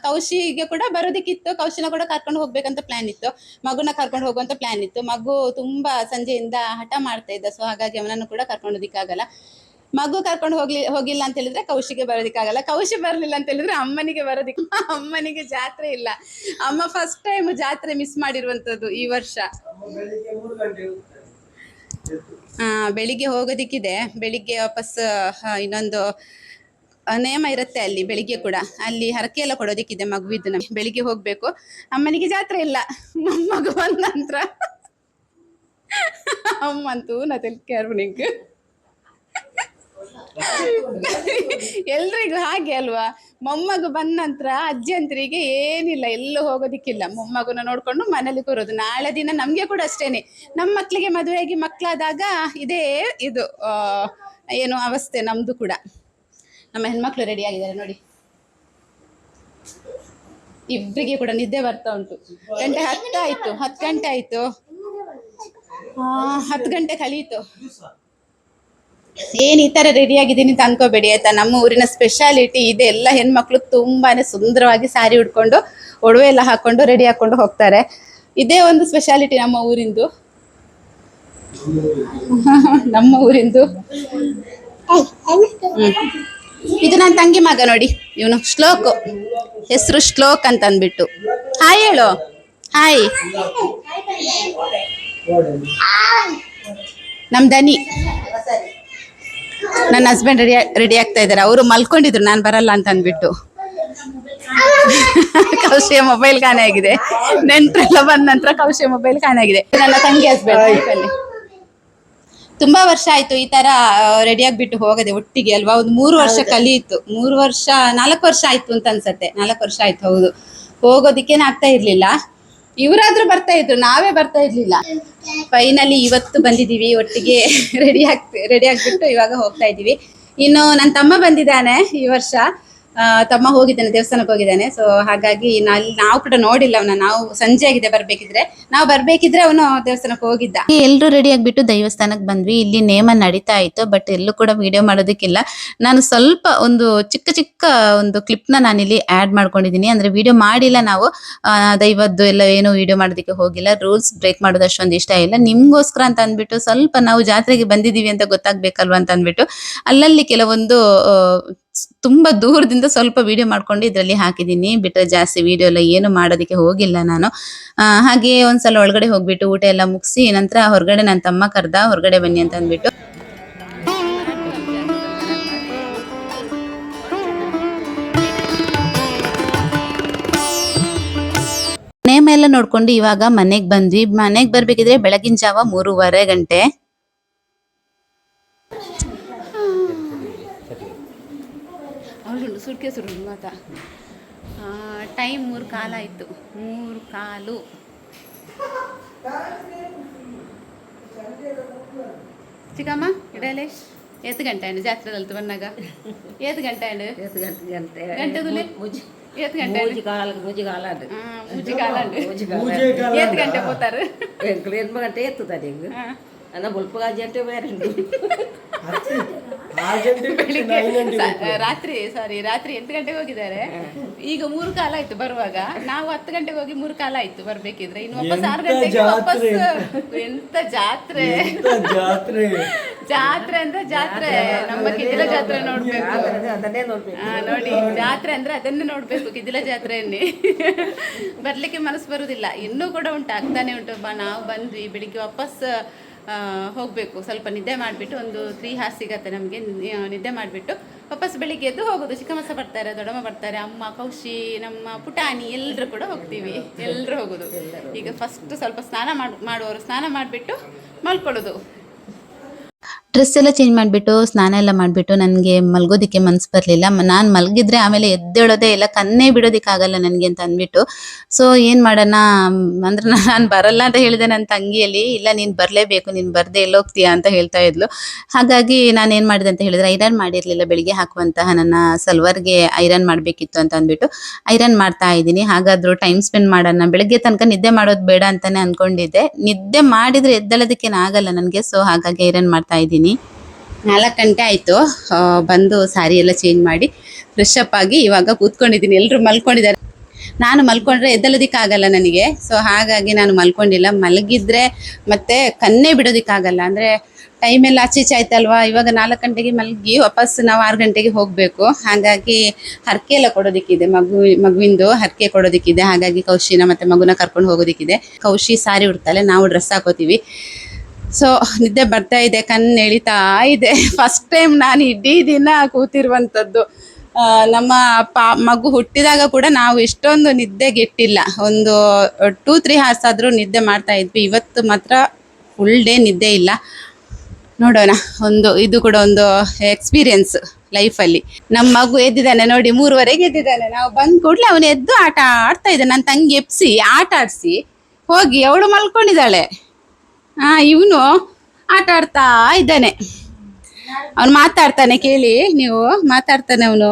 ಕೌಶಿಗೆ ಕೂಡ ಬರೋದಕ್ಕಿತ್ತು. ಕೌಶಿನ ಕೂಡ ಕರ್ಕೊಂಡು ಹೋಗ್ಬೇಕಂತ ಪ್ಲಾನ್ ಇತ್ತು. ಮಗುನ ಕರ್ಕೊಂಡು ಹೋಗುವಂತ ಪ್ಲಾನ್ ಇತ್ತು. ಮಗು ತುಂಬಾ ಸಂಜೆಯಿಂದ ಹಠ ಮಾಡ್ತಾ ಇದ್ದ. ಸೊ ಹಾಗಾಗಿ ಅವನನ್ನು ಕೂಡ ಕರ್ಕೊಂಡೋದಕ್ಕಾಗಲ್ಲ. ಮಗು ಕರ್ಕೊಂಡು ಹೋಗಿಲ್ಲ ಅಂತ ಹೇಳಿದ್ರೆ ಕೌಶಿಗೆ ಬರೋದಕ್ಕಾಗಲ್ಲ. ಕೌಶಿ ಬರಲಿಲ್ಲ ಅಂತ ಹೇಳಿದ್ರೆ ಅಮ್ಮನಿಗೆ ಬರೋದಕ್ಕೆ, ಅಮ್ಮನಿಗೆ ಜಾತ್ರೆ ಇಲ್ಲ. ಅಮ್ಮ ಫಸ್ಟ್ ಟೈಮ್ ಜಾತ್ರೆ ಮಿಸ್ ಮಾಡಿರುವಂತದ್ದು ಈ ವರ್ಷ. ಬೆಳಿಗ್ಗೆ ಹೋಗೋದಿಕ್ಕಿದೆ. ಬೆಳಿಗ್ಗೆ ವಾಪಸ್ ಇನ್ನೊಂದು ನೇಮ ಇರುತ್ತೆ ಅಲ್ಲಿ ಬೆಳಿಗ್ಗೆ ಕೂಡ. ಅಲ್ಲಿ ಹರಕೆ ಎಲ್ಲ ಕೊಡೋದಿಕ್ಕಿದೆ ಮಗುವಿದ್ದು. ನಮಗೆ ಬೆಳಿಗ್ಗೆ ಹೋಗ್ಬೇಕು. ಅಮ್ಮನಿಗೆ ಜಾತ್ರೆ ಇಲ್ಲ. ಮಗು ಬಂದ ನಂತರ ಅಮ್ಮಂತೂ ನಾ ತೆಲ್ಕೇರ್ ನಿಂಗೆ ಎಲ್ರಿಗೂ ಹಾಗೆ ಅಲ್ವಾ, ಮೊಮ್ಮಗು ಬಂದ ನಂತರ ಅಜ್ಜಿಯಂತರಿಗೆ ಏನಿಲ್ಲ, ಎಲ್ಲೂ ಹೋಗೋದಿಕ್ಕಿಲ್ಲ, ಮೊಮ್ಮಗುನ ನೋಡ್ಕೊಂಡು ಮನೇಲಿ ಕೂರೋದು. ನಾಳೆ ದಿನ ನಮ್ಗೆ ಕೂಡ ಅಷ್ಟೇನೆ, ನಮ್ಮ ಮಕ್ಳಿಗೆ ಮದುವೆಯಾಗಿ ಮಕ್ಕಳಾದಾಗ ಇದೇ ಇದು ಏನು ಅವಸ್ಥೆ ನಮ್ದು ಕೂಡ. ನಮ್ಮ ಹೆಣ್ಮಕ್ಳು ರೆಡಿ ಆಗಿದ್ದಾರೆ ನೋಡಿ, ಇಬ್ಬರಿಗೆ ಕೂಡ ನಿದ್ದೆ ಬರ್ತಾ ಉಂಟು. ಗಂಟೆ 10 ಆಯ್ತು, 10 ಗಂಟೆ ಆಯ್ತು, 10 ಗಂಟೆ ಕಳೀತು. ಏನ್ ಈ ತರ ರೆಡಿ ಆಗಿದ್ದೀನಿ ಅಂತ ಅನ್ಕೋಬೇಡಿ ಆಯ್ತಾ. ನಮ್ಮ ಊರಿನ ಸ್ಪೆಷಾಲಿಟಿ ಇದೆ, ಎಲ್ಲ ಹೆಣ್ಮಕ್ಳು ತುಂಬಾನೇ ಸುಂದರವಾಗಿ ಸಾರಿ ಉಟ್ಕೊಂಡು ಒಡವೆ ಎಲ್ಲ ಹಾಕೊಂಡು ರೆಡಿ ಹಾಕೊಂಡು ಹೋಗ್ತಾರೆ. ಇದೇ ಒಂದು ಸ್ಪೆಷಾಲಿಟಿ ನಮ್ಮ ಊರಿಂದು. ನಮ್ಮ ಊರಿಂದು. ಇದು ನನ್ನ ತಂಗಿ ಮಗ ನೋಡಿ, ಇವನು ಶ್ಲೋಕ್, ಹೆಸರು ಶ್ಲೋಕ್ ಅಂತ ಅಂದ್ಬಿಟ್ಟು. ಹಾಯ್ ಹೇಳು, ಹಾಯ್. ನಮ್ ದನಿ, ನನ್ನ ಹಸ್ಬೆಂಡ್ ರೆಡಿ ಆಗ್ತಾ ಇದ್ದಾರೆ. ಅವರು ಮಲ್ಕೊಂಡಿದ್ರು ನಾನು ಬರಲ್ಲ ಅಂತ ಅಂದ್ಬಿಟ್ಟು. ಕೌಶಿಯ ಮೊಬೈಲ್ ಕಾಣೆ ಆಗಿದೆ, ನೆಂಟ್ರೆಲ್ಲ ಬಂದ ನಂತರ ಕೌಶಿಯ ಮೊಬೈಲ್ ಕಾಣೆ ಆಗಿದೆ. ನನ್ನ ತಂಗಿ ಹಸ್ಬೆಂಡ್. ತುಂಬಾ ವರ್ಷ ಆಯ್ತು ಈ ತರ ರೆಡಿ ಆಗ್ಬಿಟ್ಟು ಹೋಗದೆ ಒಟ್ಟಿಗೆ ಅಲ್ವಾ. ಒಂದು 3 ವರ್ಷ ಕಲಿಯಿತು, 4 ವರ್ಷ ಆಯ್ತು ಅಂತ ಅನ್ಸತ್ತೆ. 4 ವರ್ಷ ಆಯ್ತು, ಹೌದು. ಹೋಗೋದಿಕ್ಕೇನೆ ಆಗ್ತಾ ಇರ್ಲಿಲ್ಲ. ಇವರಾದ್ರೂ ಬರ್ತಾ ಇದ್ರು, ನಾವೇ ಬರ್ತಾ ಇರ್ಲಿಲ್ಲ. ಫೈನಲಿ ಇವತ್ತು ಬಂದಿದೀವಿ ಒಟ್ಟಿಗೆ, ರೆಡಿ ಆಗ್ಬಿಟ್ಟು ಇವಾಗ ಹೋಗ್ತಾ ಇದೀವಿ. ಇನ್ನು ನನ್ನ ತಮ್ಮ ಬಂದಿದ್ದಾನೆ ಈ ವರ್ಷ. ತಮ್ಮ ಹೋಗಿದ್ದಾನೆ, ದೇವಸ್ಥಾನಕ್ಕೆ ಹೋಗಿದ್ದಾನೆ. ಸೊ ಹಾಗಾಗಿ ನಾವು ಕೂಡ ನೋಡಿಲ್ಲ ಅವನ. ನಾವು ಸಂಜೆ ಆಗಿದೆ ಬರ್ಬೇಕಿದ್ರೆ, ನಾವು ಬರ್ಬೇಕಿದ್ರೆ ಅವನು ದೇವಸ್ಥಾನಕ್ಕೆ ಹೋಗಿದ್ದ. ಎಲ್ಲರೂ ರೆಡಿ ಆಗ್ಬಿಟ್ಟು ದೇವಸ್ಥಾನಕ್ಕೆ ಬಂದ್ವಿ. ಇಲ್ಲಿ ನೇಮ ನಡೀತಾ ಇತ್ತು, ಬಟ್ ಎಲ್ಲೂ ಕೂಡ ವಿಡಿಯೋ ಮಾಡೋದಕ್ಕಿಲ್ಲ. ನಾನು ಸ್ವಲ್ಪ ಒಂದು ಚಿಕ್ಕ ಒಂದು ಕ್ಲಿಪ್ ನಾನಿಲ್ಲಿ ಆಡ್ ಮಾಡ್ಕೊಂಡಿದೀನಿ. ಅಂದ್ರೆ ವಿಡಿಯೋ ಮಾಡಿಲ್ಲ ನಾವು, ದೈವದ್ದು ಎಲ್ಲ ಏನು ವಿಡಿಯೋ ಮಾಡೋದಕ್ಕೆ ಹೋಗಿಲ್ಲ. ರೂಲ್ಸ್ ಬ್ರೇಕ್ ಮಾಡೋದು ಅಷ್ಟೊಂದು ಇಷ್ಟ ಇಲ್ಲ. ನಿಮ್ಗೋಸ್ಕರ ಅಂತ ಅಂದ್ಬಿಟ್ಟು ಸ್ವಲ್ಪ ನಾವು ಜಾತ್ರೆಗೆ ಬಂದಿದೀವಿ ಅಂತ ಗೊತ್ತಾಗ್ಬೇಕಲ್ವಾ ಅಂತ ಅಂದ್ಬಿಟ್ಟು ಅಲ್ಲಲ್ಲಿ ಕೆಲವೊಂದು ತುಂಬಾ ದೂರದಿಂದ ಸ್ವಲ್ಪ ವಿಡಿಯೋ ಮಾಡ್ಕೊಂಡು ಇದ್ರಲ್ಲಿ ಹಾಕಿದೀನಿ. ಬಿಟ್ರೆ ಜಾಸ್ತಿ ವಿಡಿಯೋ ಎಲ್ಲ ಏನು ಮಾಡೋದಕ್ಕೆ ಹೋಗಿಲ್ಲ ನಾನು. ಹಾಗೆ ಒಂದ್ಸಲ ಒಳಗಡೆ ಹೋಗ್ಬಿಟ್ಟು ಊಟ ಎಲ್ಲ ಮುಗಿಸಿ ನಂತರ ಹೊರಗಡೆ ನನ್ನ ತಮ್ಮ ಕರ್ದ, ಹೊರಗಡೆ ಬನ್ನಿ ಅಂತ ಅಂದ್ಬಿಟ್ಟು. ನೇಮ ಎಲ್ಲ ನೋಡ್ಕೊಂಡು ಇವಾಗ ಮನೆಗ್ ಬಂದ್ವಿ. ಮನೆಗ್ ಬರ್ಬೇಕಿದ್ರೆ ಬೆಳಗಿನ ಜಾವ 3:30 ಗಂಟೆ. ಸುಡ್ಕೆ ಮಾತಾ ಟೈಮ್ 3:15 ಆಯಿತು, 3:15. ಚಿಕ್ಕಮ್ಮ ಇಡಲೆ 8 ಗಂಟೆ ಅಂಡು ಜಾತ್ರೆ ಅಲ್ತು ಬನ್ನಾಗ 8 ಗಂಟೆ ಅಂಡು ಗಂಟೆದುಲೆ 8 ಗಂಟೆ ಮೂಜಿ ಕಾಲ 8 ಗಂಟೆ ಹೋಗ್ತಾರೆ. 8 ಗಂಟೆ ಎತ್ತುತ್ತಾರೆ ಈಗ ಅನ್ನ ಬುಲ್ಪ ಗಂಟೆ ಬೇರೆ ರಾತ್ರಿ 8 ಗಂಟೆಗೆ ಹೋಗಿದ್ದಾರೆ. ಈಗ 3:15 ಆಯ್ತು ಬರುವಾಗ. ನಾವು 10 ಗಂಟೆಗೆ ಹೋಗಿ 3:15 ಆಯ್ತು ಬರ್ಬೇಕಿದ್ರೆ. ಇನ್ನು ವಾಪಸ್ 6 ಗಂಟೆಗೆ ವಾಪಸ್. ಎಂತ ಜಾತ್ರೆ ಅಂದ್ರೆ ಜಾತ್ರೆ. ನಮ್ಮ ಕಿದಿಲ ಜಾತ್ರೆ ನೋಡ್ಬೇಕು. ನೋಡಿ, ಜಾತ್ರೆ ಅಂದ್ರೆ ಅದನ್ನೇ ನೋಡ್ಬೇಕು, ಕಿದಿಲ ಜಾತ್ರೆಯನ್ನೇ. ಬರ್ಲಿಕ್ಕೆ ಮನಸ್ಸು ಬರುದಿಲ್ಲ. ಇನ್ನೂ ಕೂಡ ಉಂಟು, ಆಗ್ತಾನೆ ಉಂಟು. ನಾವು ಬಂದ್ವಿ, ಬೆಳಿಗ್ಗೆ ವಾಪಸ್ ಹೋಗಬೇಕು. ಸ್ವಲ್ಪ ನಿದ್ದೆ ಮಾಡಿಬಿಟ್ಟು ಒಂದು 3 hours ಸಿಗತ್ತೆ ನಮಗೆ. ನಿದ್ದೆ ಮಾಡಿಬಿಟ್ಟು ವಾಪಸ್ ಬೆಳಿಗ್ಗೆ ಎದ್ದು ಹೋಗೋದು. ಚಿಕ್ಕಮ್ಮಸ ಬರ್ತಾರೆ, ದೊಡ್ಡಮ್ಮ ಬರ್ತಾರೆ, ಅಮ್ಮ, ಕೌಶಿ, ನಮ್ಮ ಪುಟಾಣಿ ಎಲ್ಲರೂ ಕೂಡ ಹೋಗ್ತೀವಿ. ಎಲ್ಲರೂ ಹೋಗೋದು. ಈಗ ಫಸ್ಟ್ ಸ್ವಲ್ಪ ಮಾಡುವವರು ಸ್ನಾನ ಮಾಡಿಬಿಟ್ಟು ಮಲ್ಕೊಳ್ಳೋದು. ಡ್ರೆಸ್ ಎಲ್ಲ ಚೇಂಜ್ ಮಾಡಿಬಿಟ್ಟು ಸ್ನಾನ ಎಲ್ಲ ಮಾಡಿಬಿಟ್ಟು ನನಗೆ ಮಲ್ಗೋದಿಕ್ಕೆ ಮನ್ಸು ಬರಲಿಲ್ಲ. ನಾನು ಮಲಗಿದ್ರೆ ಆಮೇಲೆ ಎದ್ದೇಳೋದೇ ಇಲ್ಲ, ಕನ್ನೇ ಬಿಡೋದಕ್ಕಾಗಲ್ಲ ನನಗೆ ಅಂತ ಅಂದ್ಬಿಟ್ಟು. ಸೊ ಏನು ಮಾಡೋಣ ಅಂದ್ರೆ ನಾನು ಬರಲ್ಲ ಅಂತ ಹೇಳಿದೆ ನನ್ನ ತಂಗಿಯಲ್ಲಿ. ಇಲ್ಲ, ನೀನು ಬರಲೇಬೇಕು, ನೀನು ಬರದೆ ಎಲ್ಲೋಗ್ತೀಯಾ ಅಂತ ಹೇಳ್ತಾ ಇದ್ಲು. ಹಾಗಾಗಿ ನಾನು ಏನು ಮಾಡಿದೆ ಅಂತ ಹೇಳಿದ್ರೆ, ಐರನ್ ಮಾಡಿರಲಿಲ್ಲ ಬೆಳಿಗ್ಗೆ ಹಾಕುವಂತಹ ನನ್ನ ಸಲ್ವಾರ್ಗೆ ಐರನ್ ಮಾಡಬೇಕಿತ್ತು ಅಂತ ಅಂದ್ಬಿಟ್ಟು ಐರನ್ ಮಾಡ್ತಾ ಇದ್ದೀನಿ. ಹಾಗಾದರೂ ಟೈಮ್ ಸ್ಪೆಂಡ್ ಮಾಡೋಣ, ಬೆಳಗ್ಗೆ ತನಕ ನಿದ್ದೆ ಮಾಡೋದು ಬೇಡ ಅಂತಾನೆ ಅಂದ್ಕೊಂಡಿದ್ದೆ. ನಿದ್ದೆ ಮಾಡಿದರೆ ಎದ್ದೇಳೋದಕ್ಕೇನು ಆಗಲ್ಲ ನನಗೆ. ಸೊ ಹಾಗಾಗಿ ಐರನ್ ಮಾಡ್ತಾ ಇದ್ದೀನಿ. 4 ಗಂಟೆ ಆಯಿತು. ಬಂದು ಸಾರಿ ಎಲ್ಲ ಚೇಂಜ್ ಮಾಡಿ ಫ್ರೆಶ್ ಅಪ್ ಆಗಿ ಇವಾಗ ಕೂತ್ಕೊಂಡಿದ್ದೀನಿ. ಎಲ್ಲರೂ ಮಲ್ಕೊಂಡಿದ್ದಾರೆ. ನಾನು ಮಲ್ಕೊಂಡ್ರೆ ಎದ್ದೇಳೋದಕ್ಕಾಗಲ್ಲ ನನಗೆ. ಸೊ ಹಾಗಾಗಿ ನಾನು ಮಲ್ಕೊಂಡಿಲ್ಲ. ಮಲಗಿದ್ರೆ ಮತ್ತೆ ಕನ್ನೇ ಬಿಡೋದಕ್ಕಾಗಲ್ಲ. ಅಂದರೆ ಟೈಮೆಲ್ಲ ಆಚೀಚೆ ಆಯ್ತಲ್ವಾ. ಇವಾಗ 4 ಗಂಟೆಗೆ ಮಲಗಿ ವಾಪಸ್ ನಾವು 6 ಗಂಟೆಗೆ ಹೋಗಬೇಕು. ಹಾಗಾಗಿ ಹರಕೆ ಎಲ್ಲ ಕೊಡೋದಕ್ಕಿದೆ, ಮಗುವಿಂದು ಹರಕೆ ಕೊಡೋದಕ್ಕಿದೆ. ಹಾಗಾಗಿ ಕೌಶಿನ ಮತ್ತು ಮಗುನ ಕರ್ಕೊಂಡು ಹೋಗೋದಕ್ಕಿದೆ. ಕೌಶಿ ಸಾರಿ ಉಡ್ತಾಳೆ, ನಾವು ಡ್ರೆಸ್ ಹಾಕೋತೀವಿ. ಸೊ ನಿದ್ದೆ ಬರ್ತಾ ಇದೆ, ಕಣ್ಣು ಎಳಿತಾ ಇದೆ. ಫಸ್ಟ್ ಟೈಮ್ ನಾನು ಇಡೀ ದಿನ ಕೂತಿರುವಂಥದ್ದು. ನಮ್ಮ ಮಗು ಹುಟ್ಟಿದಾಗ ಕೂಡ ನಾವು ಇಷ್ಟೊಂದು ನಿದ್ದೆಗೆಟ್ಟಿಲ್ಲ. ಒಂದು 2-3 hours ಆದರೂ ನಿದ್ದೆ ಮಾಡ್ತಾ ಇದ್ವಿ. ಇವತ್ತು ಮಾತ್ರ ಫುಲ್ ಡೇ ನಿದ್ದೆ ಇಲ್ಲ. ನೋಡೋಣ, ಇದು ಕೂಡ ಒಂದು ಎಕ್ಸ್ಪೀರಿಯನ್ಸ್ ಲೈಫಲ್ಲಿ. ನಮ್ಮ ಮಗು ಎದ್ದಿದ್ದಾನೆ ನೋಡಿ, 3:30ಗೆ ಎದ್ದಿದ್ದಾನೆ. ನಾವು ಬಂದ ಕೂಡಲೇ ಅವನು ಎದ್ದು ಆಟ ಆಡ್ತಾ ಇದ್ದಾನೆ. ನನ್ನ ತಂಗಿ ಎಪ್ಸಿ ಆಟ ಆಡಿಸಿ ಹೋಗಿ ಅವಳು ಮಲ್ಕೊಂಡಿದ್ದಾಳೆ. ಇವನು ಆಟ ಆಡ್ತಾ ಇದ್ದಾನೆ. ಅವನು ಮಾತಾಡ್ತಾನೆ, ಕೇಳಿ ನೀವು, ಮಾತಾಡ್ತಾನೆ ಅವನು.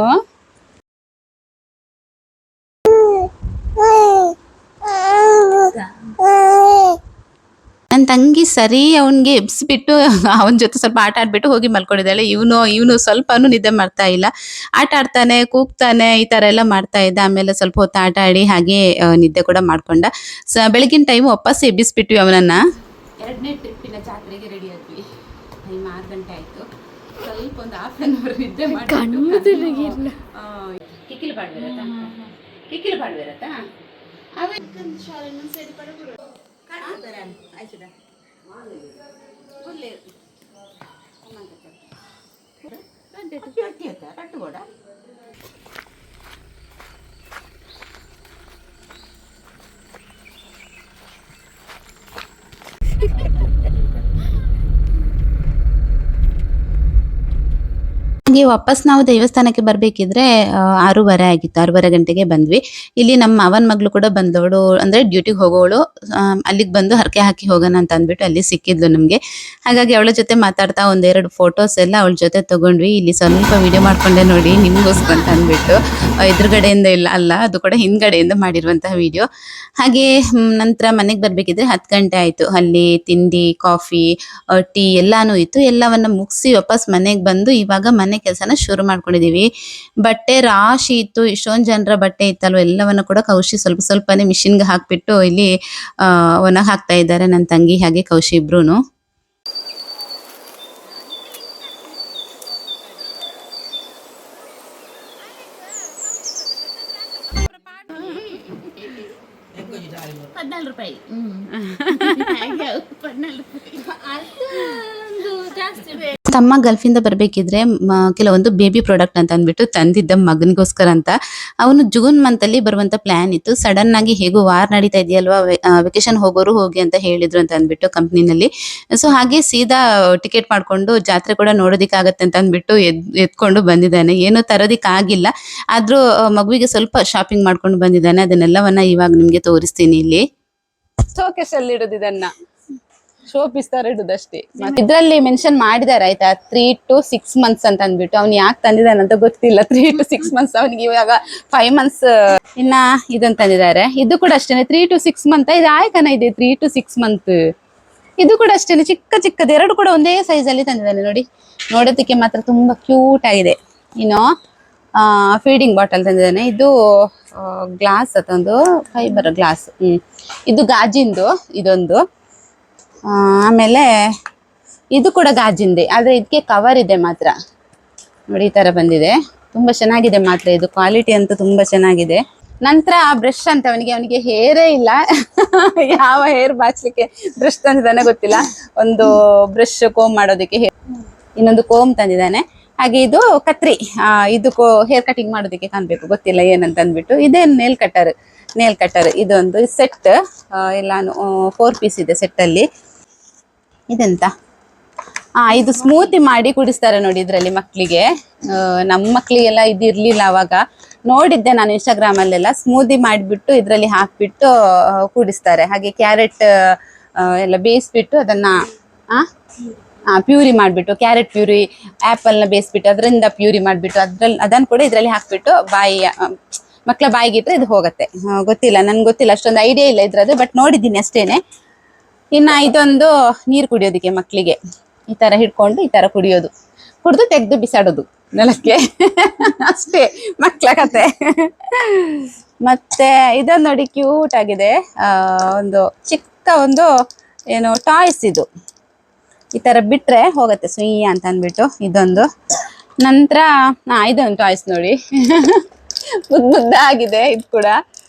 ನನ್ನ ತಂಗಿ ಸರಿ ಅವನಿಗೆ ಎಬ್ಸ್ಬಿಟ್ಟು ಅವನ ಜೊತೆ ಸ್ವಲ್ಪ ಆಟ ಆಡ್ಬಿಟ್ಟು ಹೋಗಿ ಮಲ್ಕೊಂಡಿದ್ದಾಳೆ. ಇವನು ಸ್ವಲ್ಪನೂ ನಿದ್ದೆ ಮಾಡ್ತಾ ಇಲ್ಲ, ಆಟ ಆಡ್ತಾನೆ, ಕೂಗ್ತಾನೆ, ಈ ತರ ಎಲ್ಲ ಮಾಡ್ತಾ ಇದ್ದ. ಆಮೇಲೆ ಸ್ವಲ್ಪ ಹೊತ್ತು ಆಟ ಆಡಿ ಹಾಗೆ ನಿದ್ದೆ ಕೂಡ ಮಾಡ್ಕೊಂಡ. ಬೆಳಗಿನ ಟೈಮ್ ವಾಪಸ್ ಎಬ್ಬಿಸ್ಬಿಟ್ವಿ ಅವನನ್ನ. 2ನೇ ಟ್ರಿಪ್ಪಿನ ಜಾತ್ರೆಗೆ ರೆಡಿ ಆದ್ವಿ. ಟೈಮ್ 6 ಗಂಟೆ ಆಯ್ತು. ಸ್ವಲ್ಪ ಒಂದು ಹಾಫ್ ಅನ್ ಅವರ್ ನಿದ್ದೆ ಮಾಡಿ ಕಿಕ್ಕಿಲು ಪಾಡ್ಬೇರತ್ತಾ కూడా ಹಾಗೆ ವಾಪಸ್ ನಾವು ದೇವಸ್ಥಾನಕ್ಕೆ ಬರಬೇಕಿದ್ರೆ 6:30 ಆಗಿತ್ತು. 6:30 ಗಂಟೆಗೆ ಬಂದ್ವಿ. ಇಲ್ಲಿ ನಮ್ಮ ಮಾವನ ಮಗಳು ಕೂಡ ಬಂದವಳು, ಅಂದ್ರೆ ಡ್ಯೂಟಿಗೆ ಹೋಗೋವಳು. ಅಲ್ಲಿಗೆ ಬಂದು ಹರಕೆ ಹಾಕಿ ಹೋಗೋಣ ಅಂತ ಅಂದ್ಬಿಟ್ಟು ಅಲ್ಲಿ ಸಿಕ್ಕಿದ್ಲು ನಮಗೆ. ಹಾಗಾಗಿ ಅವಳ ಜೊತೆ ಮಾತಾಡ್ತಾ 1-2 ಫೋಟೋಸ್ ಎಲ್ಲ ಅವಳ ಜೊತೆ ತಗೊಂಡ್ವಿ. ಇಲ್ಲಿ ಸ್ವಲ್ಪ ವಿಡಿಯೋ ಮಾಡ್ಕೊಂಡೆ ನೋಡಿ ನಿಮ್ಗೋಸ್ಕರ ಅಂತ ಅಂದ್ಬಿಟ್ಟು. ಎದುರುಗಡೆಯಿಂದ ಅಲ್ಲ, ಅದು ಕೂಡ ಹಿಂದ್ಗಡೆಯಿಂದ ಮಾಡಿರುವಂತಹ ವಿಡಿಯೋ. ಹಾಗೆ ನಂತರ ಮನೆಗೆ ಬರ್ಬೇಕಿದ್ರೆ 10 ಗಂಟೆ ಆಯ್ತು. ಅಲ್ಲಿ ತಿಂಡಿ, ಕಾಫಿ, ಟೀ ಎಲ್ಲಾನು ಇತ್ತು. ಎಲ್ಲವನ್ನ ಮುಗಿಸಿ ವಾಪಸ್ ಮನೆಗೆ ಬಂದು ಇವಾಗ ಮನೆ ಕೆಲಸನ ಶುರು ಮಾಡ್ಕೊಂಡಿದೀವಿ. ಬಟ್ಟೆ ರಾಶಿ ಇತ್ತು, ಇಷ್ಟೊಂದು ಜನರ ಬಟ್ಟೆ ಇತ್ತಲ್ವ, ಎಲ್ಲವನ್ನ ಕೂಡ ಕೌಶಿ ಸ್ವಲ್ಪನೇ ಮಿಷಿನ್ಗೆ ಹಾಕ್ಬಿಟ್ಟು ಇಲ್ಲಿ ಒಣ ಹಾಕ್ತಾ ಇದ್ದಾರೆ, ನನ್ನ ತಂಗಿ ಹಾಗೆ ಕೌಶಿ ಇಬ್ರುನು. ₹14 ತಮ್ಮ ಗಲ್ಫಿಂದ ಬರ್ಬೇಕಿದ್ರೆ ಕೆಲವೊಂದು ಬೇಬಿ ಪ್ರಾಡಕ್ಟ್ ಅಂತ ಅಂದ್ಬಿಟ್ಟು ತಂದಿದ್ದ ಮಗನಿಗೋಸ್ಕರ ಅಂತ. ಅವನು ಜೂನ್ ಮಂತ್ ಅಲ್ಲಿ ಬರುವಂತ ಪ್ಲಾನ್ ಇತ್ತು. ಸಡನ್ ಆಗಿ ಹೇಗೋ ವಾರ್ ನಡೀತಾ ಇದೆಯಲ್ವಾ, ವೆಕೇಶನ್ ಹೋಗೋರು ಹೋಗಿ ಅಂತ ಹೇಳಿದ್ರು ಅಂತ ಅಂದ್ಬಿಟ್ಟು ಕಂಪ್ನಿನಲ್ಲಿ. ಸೊ ಹಾಗೆ ಸೀದಾ ಟಿಕೆಟ್ ಮಾಡ್ಕೊಂಡು ಜಾತ್ರೆ ಕೂಡ ನೋಡೋದಿಕ್ಕಾಗತ್ತೆ ಅಂತ ಅಂದ್ಬಿಟ್ಟು ಎತ್ಕೊಂಡು ಬಂದಿದ್ದಾನೆ. ಏನೋ ತರೋದಿಕ್ಕಾಗಿಲ್ಲ, ಆದ್ರೂ ಮಗುವಿಗೆ ಸ್ವಲ್ಪ ಶಾಪಿಂಗ್ ಮಾಡ್ಕೊಂಡು ಬಂದಿದ್ದಾನೆ. ಅದನ್ನೆಲ್ಲವನ್ನ ಇವಾಗ ನಿಮ್ಗೆ ತೋರಿಸ್ತೀನಿ. ಇಲ್ಲಿ ಶೋಕೇಶ್ ಅಲ್ಲಿ ಇಡೋದು, ಇದನ್ನ ಶೋ ಪೀಸ್ ತರ ಇಡುದಷ್ಟೇ. ಇದ್ರಲ್ಲಿ ಮೆನ್ಷನ್ ಮಾಡಿದಾರೆ ಆಯ್ತಾ, 3 to 6 months ಅಂತ ಅಂದ್ಬಿಟ್ಟು. ಅವ್ನು ಯಾಕೆ ತಂದಿದ್ದಾನಂತ ಗೊತ್ತಿಲ್ಲ. 3 to 6 months, ಅವನಿಗೆ ಇವಾಗ 5 months. ಇನ್ನ ಇದನ್ನ ತಂದಿದ್ದಾರೆ. ಇದು ಕೂಡ ಅಷ್ಟೇನೆ 3 to 6 months. ಇದು ಆಯ್ಕನ ಇದೆ 3 to 6 months. ಇದು ಕೂಡ ಅಷ್ಟೇನೆ ಚಿಕ್ಕದು, 2 ಕೂಡ ಒಂದೇ ಸೈಜ್ ಅಲ್ಲಿ ತಂದಿದ್ದಾನೆ ನೋಡಿ. ನೋಡೋದಕ್ಕೆ ಮಾತ್ರ ತುಂಬಾ ಕ್ಯೂಟ್ ಆಗಿದೆ. ಇನ್ನು ಫೀಡಿಂಗ್ ಬಾಟಲ್ ತಂದಿದ್ದಾನೆ. ಇದು ಗ್ಲಾಸ್, ಅದೊಂದು ಫೈಬರ್ ಗ್ಲಾಸ್. ಇದು ಗಾಜಿಂದು ಇದೊಂದು. ಆಮೇಲೆ ಇದು ಕೂಡ ಗಾಜಿಂದೆ, ಆದ್ರೆ ಇದಕ್ಕೆ ಕವರ್ ಇದೆ ಮಾತ್ರ ನೋಡಿ, ಈ ತರ ಬಂದಿದೆ. ತುಂಬಾ ಚೆನ್ನಾಗಿದೆ ಮಾತ್ರ, ಇದು ಕ್ವಾಲಿಟಿ ಅಂತೂ ತುಂಬಾ ಚೆನ್ನಾಗಿದೆ. ನಂತರ ಬ್ರಷ್ ಅಂತ, ಅವನಿಗೆ ಹೇರೇ ಇಲ್ಲ. ಯಾವ ಹೇರ್ ಬಾಚ್ಲಿಕ್ಕೆ ಬ್ರಷ್ ತಂದಿದ್ದಾನೆ ಗೊತ್ತಿಲ್ಲ. ಒಂದು ಬ್ರಷ್ ಕೋಮ್ ಮಾಡೋದಕ್ಕೆ, ಇನ್ನೊಂದು ಕೋಮ್ ತಂದಿದ್ದಾನೆ. ಹಾಗೆ ಇದು ಕತ್ರಿ, ಇದು ಹೇರ್ ಕಟಿಂಗ್ ಮಾಡೋದಕ್ಕೆ ಕಾಣ್ಬೇಕು, ಗೊತ್ತಿಲ್ಲ ಏನಂತ ಅಂದ್ಬಿಟ್ಟು. ಇದೇ ನೇಲ್ ಕಟ್ಟರ್ ಇದೊಂದು ಸೆಟ್. ಎಲ್ಲಾನು 4 ಪೀಸ್ ಇದೆ ಸೆಟ್ ಅಲ್ಲಿ. ಇದೆಂತ, ಇದು ಸ್ಮೂತಿ ಮಾಡಿ ಕುಡಿಸ್ತಾರೆ ನೋಡಿ ಇದ್ರಲ್ಲಿ ಮಕ್ಕಳಿಗೆ. ನಮ್ಮ ಮಕ್ಕಳಿಗೆಲ್ಲ ಇದು ಇರ್ಲಿಲ್ಲ ಅವಾಗ, ನೋಡಿದ್ದೆ ನಾನು ಇನ್ಸ್ಟಾಗ್ರಾಮ್ ಅಲ್ಲೆಲ್ಲ. ಸ್ಮೂದಿ ಮಾಡಿಬಿಟ್ಟು ಇದ್ರಲ್ಲಿ ಹಾಕ್ಬಿಟ್ಟು ಕುಡಿಸ್ತಾರೆ. ಹಾಗೆ ಕ್ಯಾರೆಟ್ ಎಲ್ಲ ಬೇಯಿಸ್ಬಿಟ್ಟು ಅದನ್ನ ಪ್ಯೂರಿ ಮಾಡಿಬಿಟ್ಟು, ಕ್ಯಾರೆಟ್ ಪ್ಯೂರಿ, ಆ್ಯಪಲ್ನ ಬೇಯಿಸ್ಬಿಟ್ಟು ಅದರಿಂದ ಪ್ಯೂರಿ ಮಾಡಿಬಿಟ್ಟು ಅದನ್ನು ಕೂಡ ಇದರಲ್ಲಿ ಹಾಕ್ಬಿಟ್ಟು ಮಕ್ಕಳ ಬಾಯಿಗಿಟ್ರೆ ಇದು ಹೋಗುತ್ತೆ. ಗೊತ್ತಿಲ್ಲ, ನನ್ಗೆ ಗೊತ್ತಿಲ್ಲ, ಅಷ್ಟೊಂದು ಐಡಿಯಾ ಇಲ್ಲ ಇದ್ರದ್ದು, ಬಟ್ ನೋಡಿದ್ದೀನಿ ಅಷ್ಟೇನೆ. ಇನ್ನ ಇದೊಂದು ನೀರು ಕುಡಿಯೋದಕ್ಕೆ ಮಕ್ಕಳಿಗೆ, ಈ ತರ ಹಿಡ್ಕೊಂಡು ಈ ತರ ಕುಡಿದು ತೆಗೆದು ಬಿಸಾಡೋದು ನೆಲಕ್ಕೆ. ಅಷ್ಟೇ ಮಕ್ಕಳ ಕತೆ. ಮತ್ತೆ ಇದೊಂದು ನೋಡಿ, ಕ್ಯೂಟ್ ಆಗಿದೆ. ಒಂದು ಚಿಕ್ಕ ಒಂದು ಏನು ಟಾಯ್ಸ್ ಇದು. ಈ ತರ ಬಿಟ್ರೆ ಹೋಗುತ್ತೆ ಸುಯ್ಯ ಅಂತ ಅಂದ್ಬಿಟ್ಟು ಇದೊಂದು. ನಂತರ ಇದೊಂದು ಟಾಯ್ಸ್ ನೋಡಿ, ಮುದ್ದಾಗಿದೆ. ಇದು ಕೂಡ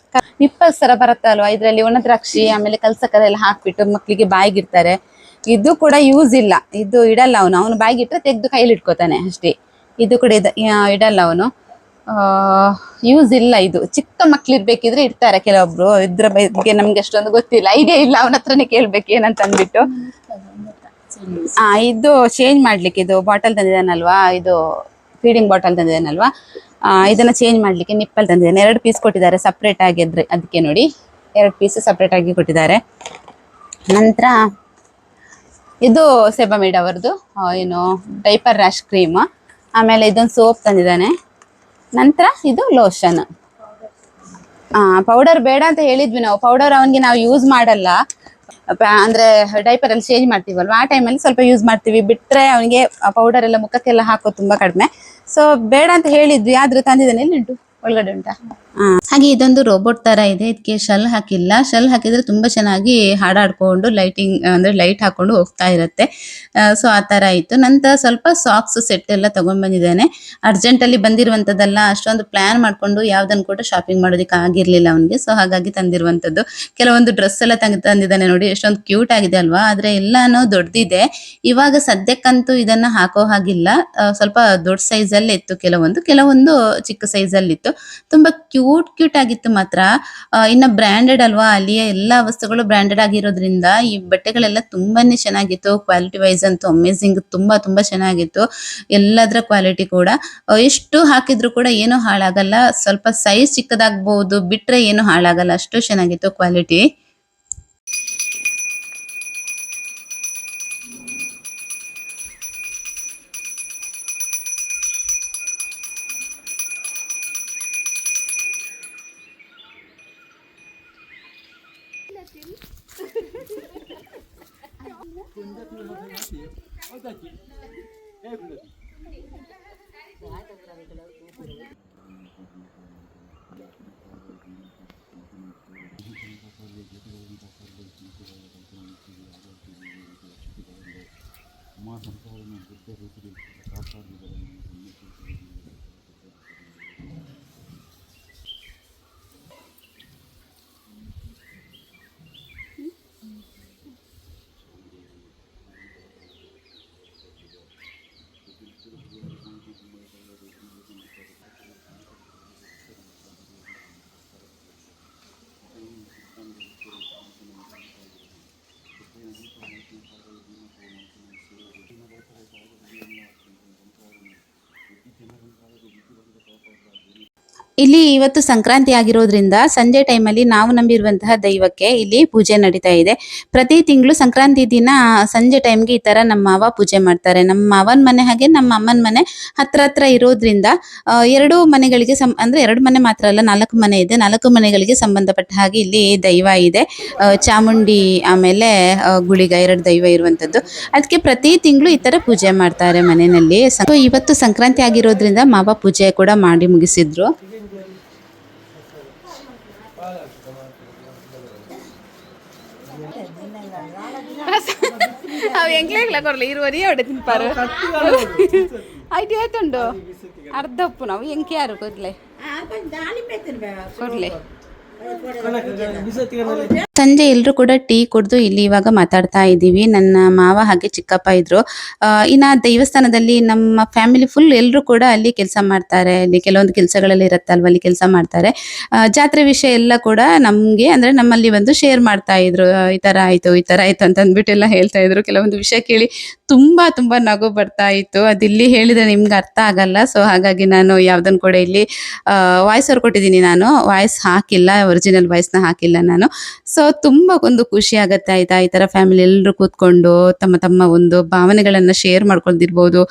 ನಿಪ್ಪಲ್ ಸರ ಬರುತ್ತೆ ಅಲ್ವಾ, ಇದ್ರಲ್ಲಿ ಒಣ ದ್ರಾಕ್ಷಿ ಆಮೇಲೆ ಕಲ್ಸಕ್ಕರೆ ಎಲ್ಲ ಹಾಕ್ಬಿಟ್ಟು ಮಕ್ಕಳಿಗೆ ಬಾಯಿಗಿಡ್ತಾರೆ. ಇದು ಕೂಡ ಯೂಸ್ ಇಲ್ಲ, ಇದು ಇಡಲ್ಲ ಅವನು ಬಾಯಿಗಿಟ್ರೆ ತೆಗೆದು ಕೈಲಿ ಇಟ್ಕೋತಾನೆ ಅಷ್ಟೇ. ಇದು ಕೂಡ ಇಡಲ್ಲ ಅವನು, ಯೂಸ್ ಇಲ್ಲ. ಇದು ಚಿಕ್ಕ ಮಕ್ಳು ಇರ್ಬೇಕಿದ್ರೆ ಇಡ್ತಾರೆ ಕೆಲವೊಬ್ರು, ಇದ್ರ ಬಗ್ಗೆ ನಮ್ಗೆ ಅಷ್ಟೊಂದು ಗೊತ್ತಿಲ್ಲ, ಐಡಿಯಾ ಇಲ್ಲ. ಅವನ ಹತ್ರನೇ ಕೇಳ್ಬೇಕು ಏನಂತ ಅಂದ್ಬಿಟ್ಟು. ಇದು ಚೇಂಜ್ ಮಾಡ್ಲಿಕ್ಕೆ, ಇದು ಬಾಟಲ್ ತಂದಿದ್ದಾನಲ್ವಾ, ಇದು ಫೀಡಿಂಗ್ ಬಾಟಲ್ ತಂದಿದ್ದಾನಲ್ವಾ, ಇದನ್ನ ಚೇಂಜ್ ಮಾಡ್ಲಿಕ್ಕೆ ನಿಪ್ಪಲ್ ತಂದಿದ್ದಾನೆ. 2 ಪೀಸ್ ಕೊಟ್ಟಿದ್ದಾರೆ ಸಪ್ರೇಟ್ ಆಗಿ, ಅದಕ್ಕೆ ನೋಡಿ 2 ಪೀಸ್ ಸಪ್ರೇಟ್ ಆಗಿ ಕೊಟ್ಟಿದ್ದಾರೆ. ನಂತರ ಇದು ಸೆಬಮಿಡ್ ಅವರದು ಏನು ಡೈಪರ್ ರ್ಯಾಶ್ ಕ್ರೀಮ್. ಆಮೇಲೆ ಇದೊಂದು ಸೋಪ್ ತಂದಿದ್ದಾನೆ. ನಂತರ ಇದು ಲೋಷನ್. ಪೌಡರ್ ಬೇಡ ಅಂತ ಹೇಳಿದ್ವಿ ನಾವು. ಪೌಡರ್ ಅವನಿಗೆ ನಾವು ಯೂಸ್ ಮಾಡಲ್ಲ, ಅಂದ್ರೆ ಡೈಪರ್ ಅಲ್ಲಿ ಚೇಂಜ್ ಮಾಡ್ತೀವಲ್ವಾ, ಆ ಟೈಮಲ್ಲಿ ಸ್ವಲ್ಪ ಯೂಸ್ ಮಾಡ್ತೀವಿ. ಬಿಟ್ರೆ ಅವನಿಗೆ ಪೌಡರ್ ಎಲ್ಲ ಮುಖಕ್ಕೆಲ್ಲ ಹಾಕೋದು ತುಂಬಾ ಕಡಿಮೆ. ಸೊ ಬೇಡ ಅಂತ ಹೇಳಿದ್ವಿ, ಆದ್ರೂ ತಂದಿದ್ದಾನೆ. ಎಲ್ಲಿ ಉಂಟು, ಒಳಗಡೆ ಉಂಟಾ? ಹಾಗೆ ಇದೊಂದು ರೋಬೋಟ್ ತರ ಇದೆ. ಇದಕ್ಕೆ ಶೆಲ್ ಹಾಕಿಲ್ಲ. ಶೆಲ್ ಹಾಕಿದ್ರೆ ತುಂಬಾ ಚೆನ್ನಾಗಿ ಹಾಡಾಡ್ಕೊಂಡು ಲೈಟಿಂಗ್ ಅಂದ್ರೆ ಲೈಟ್ ಹಾಕೊಂಡು ಹೋಗ್ತಾ ಇರುತ್ತೆ. ಸೊ ಆ ತರ ಇತ್ತು. ನಂತರ ಸ್ವಲ್ಪ ಸಾಕ್ಸ್ ಸೆಟ್ ಎಲ್ಲ ತಗೊಂಡ್ ಬಂದಿದ್ದಾನೆ. ಅರ್ಜೆಂಟ್ ಅಲ್ಲಿ ಬಂದಿರುವಂತದ್ದಲ್ಲ, ಅಷ್ಟೊಂದು ಪ್ಲಾನ್ ಮಾಡ್ಕೊಂಡು ಯಾವ್ದನ್ನು ಕೂಡ ಶಾಪಿಂಗ್ ಮಾಡೋದಕ್ಕೆ ಆಗಿರ್ಲಿಲ್ಲ ಅವನಿಗೆ. ಸೊ ಹಾಗಾಗಿ ತಂದಿರುವಂತದ್ದು. ಕೆಲವೊಂದು ಡ್ರೆಸ್ ಎಲ್ಲ ತಂದಿದ್ದಾನೆ ನೋಡಿ, ಎಷ್ಟೊಂದು ಕ್ಯೂಟ್ ಆಗಿದೆ ಅಲ್ವಾ. ಆದ್ರೆ ಎಲ್ಲಾನು ದೊಡ್ಡದಿದೆ. ಇವಾಗ ಸದ್ಯಕ್ಕಂತೂ ಇದನ್ನ ಹಾಕೋ ಹಾಗಿಲ್ಲ. ಸ್ವಲ್ಪ ದೊಡ್ಡ ಸೈಜ್ ಅಲ್ಲಿ ಇತ್ತು, ಕೆಲವೊಂದು ಚಿಕ್ಕ ಸೈಜ್ ಅಲ್ಲಿ ಇತ್ತು. ತುಂಬಾ ಕ್ಯೂಟ್ ಆಗಿತ್ತು ಮಾತ್ರ. ಇನ್ನ ಬ್ರ್ಯಾಂಡೆಡ್ ಅಲ್ವಾ, ಅಲ್ಲಿಯ ಎಲ್ಲಾ ವಸ್ತುಗಳು ಬ್ರ್ಯಾಂಡೆಡ್ ಆಗಿರೋದ್ರಿಂದ ಈ ಬಟ್ಟೆಗಳೆಲ್ಲ ತುಂಬಾನೇ ಚೆನ್ನಾಗಿತ್ತು. ಕ್ವಾಲಿಟಿ ವೈಸ್ ಅಂತೂ ಅಮೇಸಿಂಗ್, ತುಂಬಾ ಚೆನ್ನಾಗಿತ್ತು ಎಲ್ಲದರ ಕ್ವಾಲಿಟಿ ಕೂಡ. ಎಷ್ಟು ಹಾಕಿದ್ರು ಕೂಡ ಏನು ಹಾಳಾಗಲ್ಲ. ಸ್ವಲ್ಪ ಸೈಜ್ ಚಿಕ್ಕದಾಗಬಹುದು, ಬಿಟ್ರೆ ಏನು ಹಾಳಾಗಲ್ಲ, ಅಷ್ಟು ಚೆನ್ನಾಗಿತ್ತು ಕ್ವಾಲಿಟಿ. ಇಲ್ಲಿ ಇವತ್ತು ಸಂಕ್ರಾಂತಿ ಆಗಿರೋದ್ರಿಂದ ಸಂಜೆ ಟೈಮಲ್ಲಿ ನಾವು ನಂಬಿರುವಂತಹ ದೈವಕ್ಕೆ ಇಲ್ಲಿ ಪೂಜೆ ನಡೀತಾ ಇದೆ. ಪ್ರತಿ ತಿಂಗಳು ಸಂಕ್ರಾಂತಿ ದಿನ ಸಂಜೆ ಟೈಮ್ಗೆ ಈ ತರ ನಮ್ಮ ಮಾವ ಪೂಜೆ ಮಾಡ್ತಾರೆ. ನಮ್ಮ ಮಾವನ ಮನೆ ಹಾಗೆ ನಮ್ಮ ಅಮ್ಮನ ಮನೆ ಹತ್ರ ಇರೋದ್ರಿಂದ 2 ಮನೆಗಳಿಗೆ ಅಂದ್ರೆ 2 ಮನೆ ಮಾತ್ರ ಅಲ್ಲ, 4 ಮನೆ ಇದೆ. 4 ಮನೆಗಳಿಗೆ ಸಂಬಂಧಪಟ್ಟ ಹಾಗೆ ಇಲ್ಲಿ ದೈವ ಇದೆ. ಚಾಮುಂಡಿ ಆಮೇಲೆ ಗುಳಿಗ 2 ದೈವ ಇರುವಂತದ್ದು. ಅದಕ್ಕೆ ಪ್ರತಿ ತಿಂಗಳು ಈ ತರ ಪೂಜೆ ಮಾಡ್ತಾರೆ ಮನೆಯಲ್ಲಿ. ಇವತ್ತು ಸಂಕ್ರಾಂತಿ ಆಗಿರೋದ್ರಿಂದ ಮಾವ ಪೂಜೆ ಕೂಡ ಮಾಡಿ ಮುಗಿಸಿದ್ರು. ಅವು ಎಂಗ್ಲೆಗ್ಲ ಕೊರಲಿ ಇರುವರಿ ಅವಡೆ ತಿನ್ಪಾರು ಆಯ್ತು ಆಯ್ತುಂಡು ಅರ್ಧ ಉಪ್ಪು ನಾವು ಎಂಕೆ ಯಾರು ಕೊಡ್ಲೆ ಕೊಡ್ಲೆ. ಸಂಜೆ ಎಲ್ರು ಕೂಡ ಟೀ ಕುಡ್ದು ಇಲ್ಲಿ ಇವಾಗ ಮಾತಾಡ್ತಾ ಇದ್ದೀವಿ. ನನ್ನ ಮಾವ ಹಾಗೆ ಚಿಕ್ಕಪ್ಪ ಇದ್ರು. ಇನ್ನ ದೇವಸ್ಥಾನದಲ್ಲಿ ನಮ್ಮ ಫ್ಯಾಮಿಲಿ ಫುಲ್ ಎಲ್ರು ಕೂಡ ಅಲ್ಲಿ ಕೆಲಸ ಮಾಡ್ತಾರೆ. ಅಲ್ಲಿ ಕೆಲವೊಂದು ಕೆಲಸಗಳಲ್ಲಿ ಇರತ್ತಲ್ವ, ಅಲ್ಲಿ ಕೆಲಸ ಮಾಡ್ತಾರೆ. ಜಾತ್ರೆ ವಿಷಯ ಎಲ್ಲ ಕೂಡ ನಮ್ಗೆ ಅಂದ್ರೆ ನಮ್ಮಲ್ಲಿ ಒಂದು ಶೇರ್ ಮಾಡ್ತಾ ಇದ್ರು. ಈ ತರ ಆಯ್ತು ಅಂತ ಅಂದ್ಬಿಟ್ಟು ಎಲ್ಲ ಹೇಳ್ತಾ ಇದ್ರು. ಕೆಲವೊಂದು ವಿಷಯ ಕೇಳಿ ತುಂಬಾ ನಗು ಬರ್ತಾ ಇತ್ತು. ಅದಿಲ್ಲಿ ಹೇಳಿದ್ರೆ ನಿಮ್ಗೆ ಅರ್ಥ ಆಗಲ್ಲ. ಸೊ ಹಾಗಾಗಿ ನಾನು ಯಾವ್ದನ್ ಕೂಡ ಇಲ್ಲಿ ವಾಯ್ಸ್ ಅವ್ರು ಕೊಟ್ಟಿದ್ದೀನಿ. ನಾನು ವಾಯ್ಸ್ ಹಾಕಿಲ್ಲ, ಒರಿಜಿನಲ್ ವಾಯ್ಸ್ನ ಹಾಕಿಲ್ಲ ನಾನು. ಸೊ ತುಂಬಾ ಒಂದು ಖುಷಿ ಆಗತ್ತೆ ಆಯ್ತಾ. ಈ ತರ ಫ್ಯಾಮಿಲಿ ಎಲ್ಲರೂ ಕೂತ್ಕೊಂಡು ತಮ್ಮ ಒಂದು ಭಾವನೆಗಳನ್ನ ಶೇರ್ ಮಾಡ್ಕೊಂಡಿರ್ಬೋದು.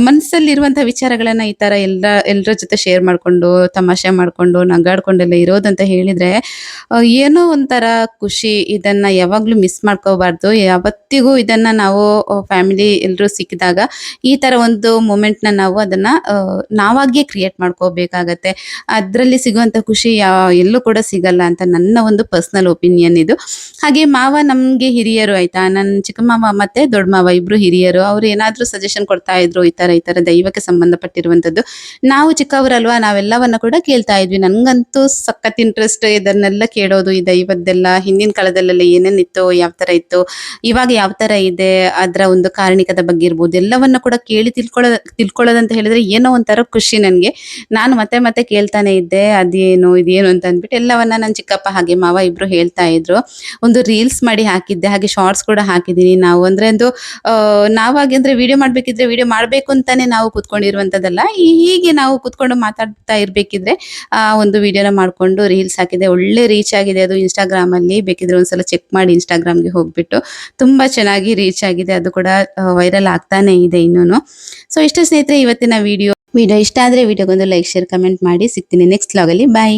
ಮನಸ್ಸಲ್ಲಿ ಇರುವಂತಹ ವಿಚಾರಗಳನ್ನ ಈ ತರ ಎಲ್ಲರ ಜೊತೆ ಶೇರ್ ಮಾಡ್ಕೊಂಡು ತಮಾಷೆ ಮಾಡ್ಕೊಂಡು ನಗಾಡ್ಕೊಂಡೆಲ್ಲ ಇರೋದಂತ ಹೇಳಿದ್ರೆ ಏನೋ ಒಂಥರ ಖುಷಿ. ಇದನ್ನ ಯಾವಾಗ್ಲೂ ಮಿಸ್ ಮಾಡ್ಕೋಬಾರ್ದು. ಯಾವತ್ತಿಗೂ ಇದನ್ನ ನಾವು ಫ್ಯಾಮಿಲಿ ಎಲ್ಲರೂ ಸಿಕ್ಕಿದಾಗ ಈ ತರ ಒಂದು ಮೂಮೆಂಟ್ ನ ನಾವು ಅದನ್ನ ನಾವಾಗಿಯೇ ಕ್ರಿಯೇಟ್ ಮಾಡ್ಕೋಬೇಕಾಗತ್ತೆ. ಅದ್ರಲ್ಲಿ ಸಿಗುವಂತ ಖುಷಿ ಎಲ್ಲೂ ಕೂಡ ಸಿಗಲ್ಲ ಅಂತ ನನ್ನ ಒಂದು ಪರ್ಸನಲ್ ಒಪಿನಿಯನ್ ಇದು. ಹಾಗೆ ಮಾವ ನಮ್ಗೆ ಹಿರಿಯರು ಆಯ್ತಾ. ನನ್ನ ಚಿಕ್ಕ ಮಾವ ಮತ್ತೆ ದೊಡ್ಡ ಮಾವ ಇಬ್ರು ಹಿರಿಯರು. ಅವ್ರು ಏನಾದ್ರೂ ಸಜೆಷನ್ ಕೊಡ್ತಾ ಇದ್ರು, ಈ ತರ ದೈವಕ್ಕೆ ಸಂಬಂಧಪಟ್ಟಿರುವಂತದ್ದು. ನಾವು ಚಿಕ್ಕವರಲ್ವಾ, ನಾವೆಲ್ಲವನ್ನ ಕೂಡ ಕೇಳ್ತಾ ಇದ್ವಿ. ನನ್ಗಂತೂ ಸಖತ್ ಇಂಟ್ರೆಸ್ಟ್ ಇದನ್ನೆಲ್ಲ ಕೇಳೋದು. ಈ ದೈವದ್ದೆಲ್ಲ ಹಿಂದಿನ ಕಾಲದಲ್ಲೆಲ್ಲ ಏನೇನಿತ್ತು, ಯಾವ ತರ ಇತ್ತು, ಇವಾಗ ಯಾವ ತರ ಇದೆ, ಅದರ ಒಂದು ಕಾರಣಿಕದ ಬಗ್ಗೆ ಇರ್ಬೋದು, ಎಲ್ಲವನ್ನ ಕೂಡ ಕೇಳಿ ತಿಳ್ಕೊಳ್ಳೋದಂತ ಹೇಳಿದ್ರೆ ಏನೋ ಒಂಥರ ಖುಷಿ ನನ್ಗೆ. ನಾನು ಮತ್ತೆ ಕೇಳ್ತಾನೆ ಇದ್ದೆ, ಇದೇನು ಅಂತ ಅಂದ್ಬಿಟ್ಟು ಎಲ್ಲವನ್ನ ನನ್ನ ಚಿಕ್ಕಪ್ಪ ಹಾಗೆ ಮಾವ ಇಬ್ರು ಹೇಳ್ತಾ ಇದ್ರು. ಒಂದು ರೀಲ್ಸ್ ಮಾಡಿ ಹಾಕಿದ್ದೆ, ಹಾಗೆ ಶಾರ್ಟ್ಸ್ ಕೂಡ ಹಾಕಿದ್ದೀನಿ. ನಾವು ಅಂದ್ರೆ ಒಂದು ನಾವಾಗಿ ಅಂದ್ರೆ ವಿಡಿಯೋ ಮಾಡ್ಬೇಕಿದ್ರೆ ವಿಡಿಯೋ ಮಾಡ್ಬೇಕು ಅಂತಾನೆ ನಾವು ಕೂತ್ಕೊಂಡಿರುವಂತದ್ದಲ್ಲ. ಹೀಗೆ ನಾವು ಕೂತ್ಕೊಂಡು ಮಾತಾಡ್ತಾ ಇರ್ಬೇಕಿದ್ರೆ ಒಂದು ವಿಡಿಯೋನ ಮಾಡ್ಕೊಂಡು ರೀಲ್ಸ್ ಹಾಕಿದೆ. ಒಳ್ಳೆ ರೀಚ್ ಆಗಿದೆ ಅದು ಇನ್ಸ್ಟಾಗ್ರಾಮ್ ಅಲ್ಲಿ. ಬೇಕಿದ್ರೆ ಒಂದ್ಸಲ ಚೆಕ್ ಮಾಡಿ ಇನ್ಸ್ಟಾಗ್ರಾಮ್ಗೆ ಹೋಗ್ಬಿಟ್ಟು. ತುಂಬಾ ಚೆನ್ನಾಗಿ ರೀಚ್ ಆಗಿದೆ. ಅದು ಕೂಡ ವೈರಲ್ ಆಗ್ತಾನೆ ಇದೆ ಇನ್ನೂನು. ಸೊ ಇಷ್ಟು ಸ್ನೇಹಿತರೆ ಇವತ್ತಿನ ವಿಡಿಯೋ ಇಷ್ಟ ಆದ್ರೆ ವಿಡಿಯೋಗೊಂದು ಲೈಕ್ ಶೇರ್ ಕಮೆಂಟ್ ಮಾಡಿ. ಸಿಗ್ತೀನಿ ನೆಕ್ಸ್ಟ್ ವ್ಲಾಗ್ ಅಲ್ಲಿ. ಬಾಯ್.